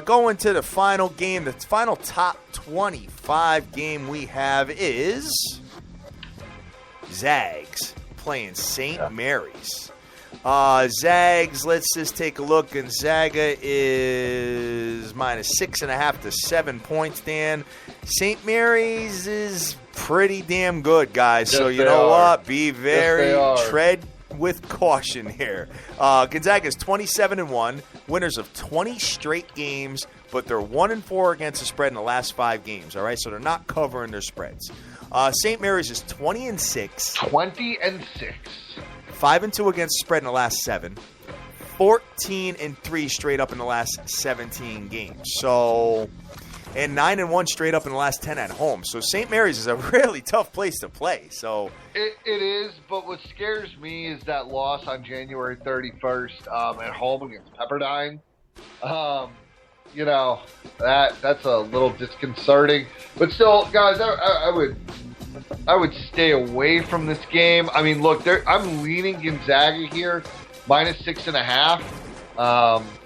Going to the final game, the final top 25 game we have is Zags playing St. Mary's. Zags, let's just take a look. Gonzaga is minus 6.5 to 7 points, Dan. St. Mary's is pretty damn good, guys. Yes, so you know what? Be very tread with caution here. Gonzaga is 27-1, winners of 20 straight games, but they're 1-4 against the spread in the last 5 games. All right, so they're not covering their spreads. St. Mary's is 20-6. 20-6. 5-2 against the spread in the last 7. 14-3 straight up in the last 17 games. So, and 9-1 straight up in the last 10 at home. So St. Mary's is a really tough place to play. So it is, but what scares me is that loss on January 31st at home against Pepperdine. That's a little disconcerting. But still, guys, I would stay away from this game. I mean, look, I'm leaning Gonzaga here, minus 6.5.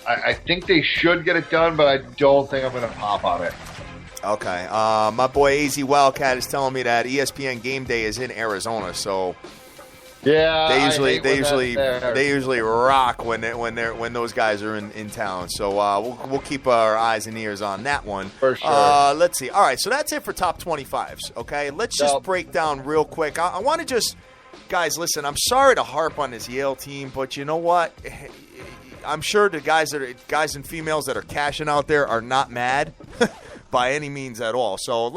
I think they should get it done, but I don't think I'm going to pop on it. Okay. My boy AZ Wildcat is telling me that ESPN Game Day is in Arizona, so yeah, they usually rock when those guys are in town. So we'll keep our eyes and ears on that one. For sure. Let's see. All right, so that's it for top 25s. Okay, let's just break down real quick. I want to just, guys, listen. I'm sorry to harp on this Yale team, but you know what? I'm sure the guys and females that are cashing out there are not mad by any means at all. So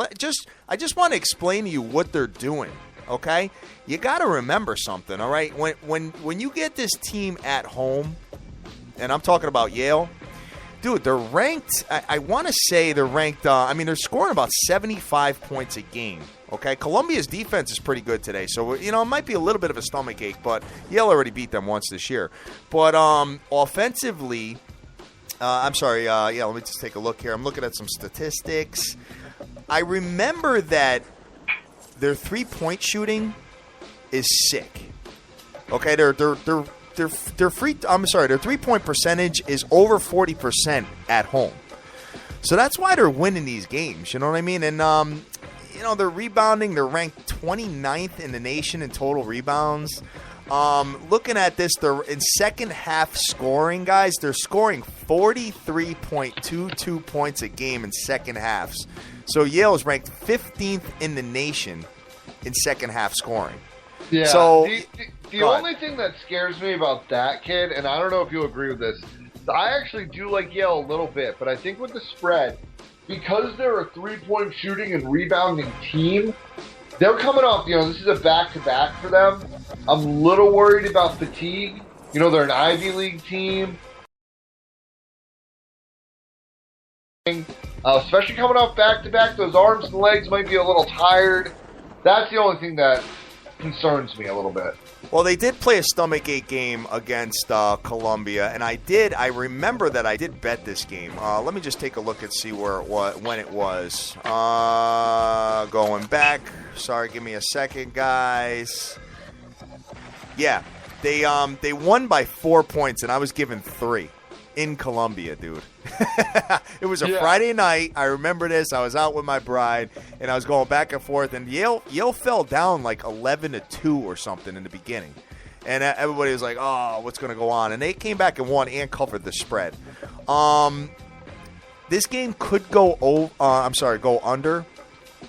I just want to explain to you what they're doing. Okay, you got to remember something. All right, when you get this team at home, and I'm talking about Yale, dude, they're ranked. I want to say they're ranked. They're scoring about 75 points a game. Okay, Columbia's defense is pretty good today, so it might be a little bit of a stomach ache, but Yale already beat them once this year. But offensively, let me just take a look here. I'm looking at some statistics. I remember that their 3-point shooting is sick. Okay, their 3-point percentage is over 40% at home. So that's why they're winning these games. You know what I mean? And they're rebounding. They're ranked 29th in the nation in total rebounds. Looking at this, they're in second half scoring, guys. They're scoring 43.22 points a game in second halves. So Yale is ranked 15th in the nation in second half scoring. Yeah. So the only thing that scares me about that kid, and I don't know if you'll agree with this, I actually do like Yale a little bit, but I think with the spread, because they're a 3-point shooting and rebounding team, they're coming off, this is a back-to-back for them. I'm a little worried about fatigue. They're an Ivy League team. Especially coming off back-to-back, those arms and legs might be a little tired. That's the only thing that concerns me a little bit. Well, they did play a stomachache game against Columbia, and I remember that I did bet this game. Let me just take a look and see when it was. Going back. Sorry, give me a second, guys. Yeah, they won by 4 points, and I was given 3 in Columbia, dude. It was a Friday night. I remember this. I was out with my bride, and I was going back and forth, and Yale fell down like 11-2 or something in the beginning. And everybody was like, oh, what's going to go on? And they came back and won and covered the spread. This game could go under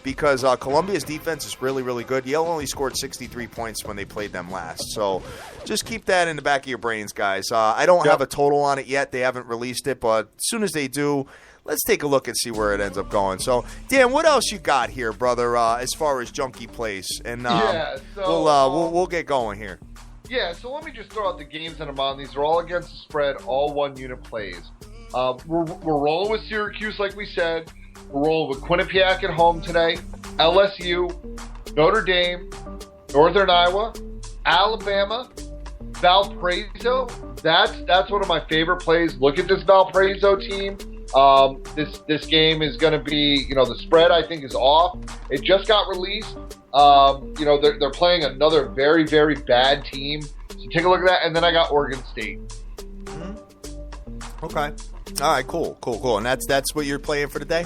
because Columbia's defense is really, really good. Yale only scored 63 points when they played them last. So just keep that in the back of your brains, guys. I don't have a total on it yet. They haven't released it, but as soon as they do, let's take a look and see where it ends up going. So, Dan, what else you got here, brother, as far as junkie plays? And we'll get going here. Yeah, so let me just throw out the games that I'm on. These are all against the spread, all one-unit plays. We're rolling with Syracuse, like we said. We're rolling with Quinnipiac at home today. LSU, Notre Dame, Northern Iowa, Alabama, Valparaiso. That's one of my favorite plays. Look at this Valparaiso team. This game is going to be, the spread I think is off. It just got released. They're playing another very, very bad team. So take a look at that. And then I got Oregon State. Okay. All right, cool. And that's what you're playing for today?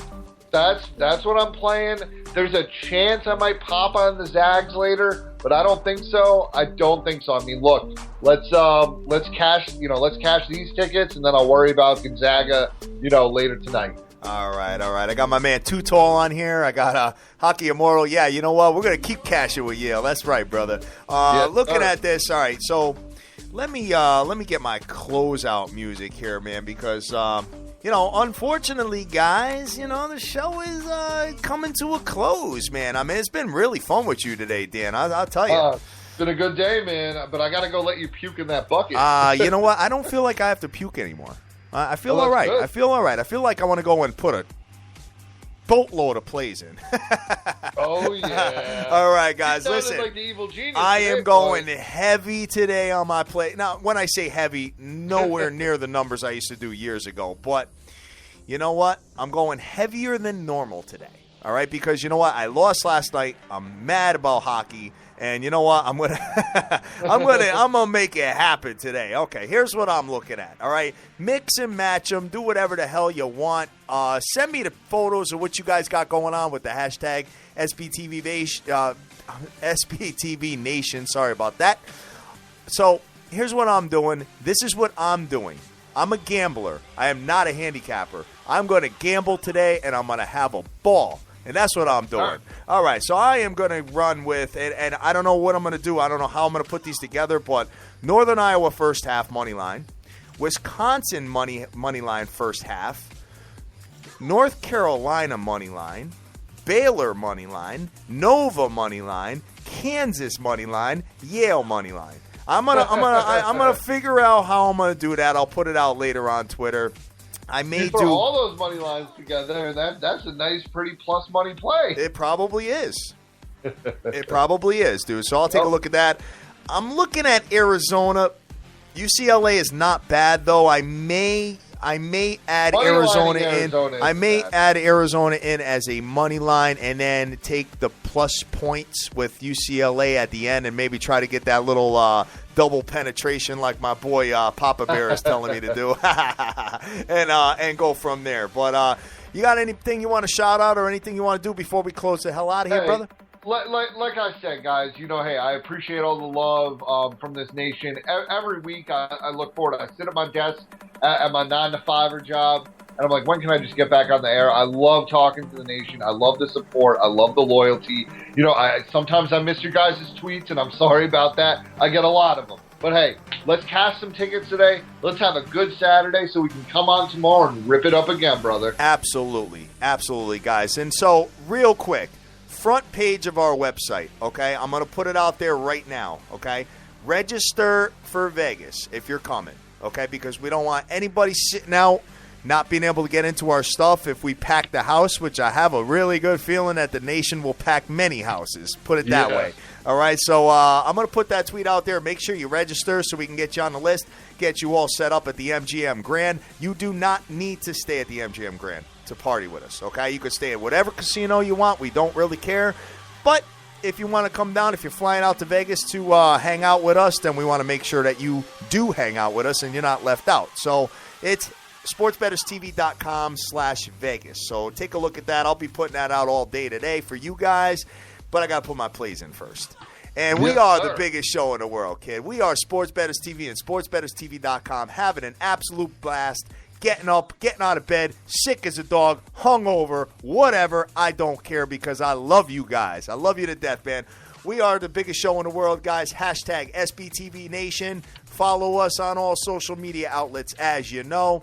That's what I'm playing. There's a chance I might pop on the Zags later, but I don't think so. I mean, look, let's cash these tickets, and then I'll worry about Gonzaga, later tonight. All right. I got my man Too Tall on here. I got Hockey Immortal. Yeah, you know what? We're gonna keep cashing with Yale. That's right, brother. Looking at this, all right. So let me get my closeout music here, man, because unfortunately, guys, the show is coming to a close, man. I mean, it's been really fun with you today, Dan. I'll tell you. It's been a good day, man, but I got to go let you puke in that bucket. You know what? I don't feel like I have to puke anymore. I feel all right. Good. I feel all right. I feel like I want to go and put a boatload of plays in. Oh, yeah. All right, guys, listen. Like the evil genius I am going heavy today on my play. Now, when I say heavy, nowhere near the numbers I used to do years ago. But you know what? I'm going heavier than normal today. All right, because you know what? I lost last night. I'm mad about hockey. And you know what? I'm gonna make it happen today. Okay, here's what I'm looking at. All right, mix and match them. Do whatever the hell you want. Send me the photos of what you guys got going on with the hashtag SBTVNation. Sorry about that. So here's what I'm doing. This is what I'm doing. I'm a gambler. I am not a handicapper. I'm going to gamble today, and I'm going to have a ball. And that's what I'm doing. All right, so I am going to run with, and I don't know what I'm going to do. I don't know how I'm going to put these together, but Northern Iowa first half money line, Wisconsin money line first half, North Carolina money line, Baylor money line, Nova money line, Kansas money line, Yale money line. I'm gonna figure out how I'm gonna do that. I'll put it out later on Twitter. I may do all those money lines together. That's a nice, pretty plus money play. It probably is. It probably is, dude. So I'll take a look at that. I'm looking at Arizona. UCLA is not bad though. I may add Arizona in. I may add Arizona in as a money line, and then take the plus points with UCLA at the end, and maybe try to get that little double penetration like my boy Papa Bear is telling me to do, and go from there. But you got anything you want to shout out or anything you want to do before we close the hell out of here, brother? Like I said, guys, hey, I appreciate all the love from this nation. Every week I look forward. I sit at my desk at my 9-to-5 job, and I'm like, when can I just get back on the air? I love talking to the nation. I love the support. I love the loyalty. Sometimes I miss your guys' tweets, and I'm sorry about that. I get a lot of them. But hey, let's cash some tickets today. Let's have a good Saturday so we can come on tomorrow and rip it up again, brother. Absolutely, guys. And so, real quick, front page of our website, okay? I'm going to put it out there right now, okay? Register for Vegas if you're coming, okay? Because we don't want anybody sitting out not being able to get into our stuff if we pack the house, which I have a really good feeling that the nation will pack many houses, put it that way. All right, so I'm going to put that tweet out there. Make sure you register so we can get you on the list, get you all set up at the MGM Grand. You do not need to stay at the MGM Grand to party with us, okay? You could stay at whatever casino you want. We don't really care. But if you want to come down, if you're flying out to Vegas to hang out with us, then we want to make sure that you do hang out with us and you're not left out. So it's sportsbetterstv.com/Vegas. So take a look at that. I'll be putting that out all day today for you guys, but I got to put my plays in first. And we are the biggest show in the world, kid. We are Sports Betters TV and sportsbetterstv.com, having an absolute blast, getting up, getting out of bed, sick as a dog, hungover, whatever. I don't care because I love you guys. I love you to death, man. We are the biggest show in the world, guys. Hashtag SBTVNation. Follow us on all social media outlets, as you know.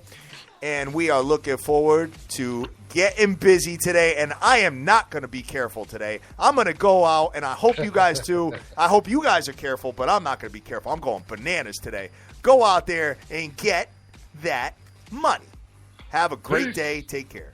and we are looking forward to getting busy today. And I am not going to be careful today. I'm going to go out, and I hope you guys too. I hope you guys are careful, but I'm not going to be careful. I'm going bananas today. Go out there and get that money. Have a great day. Take care.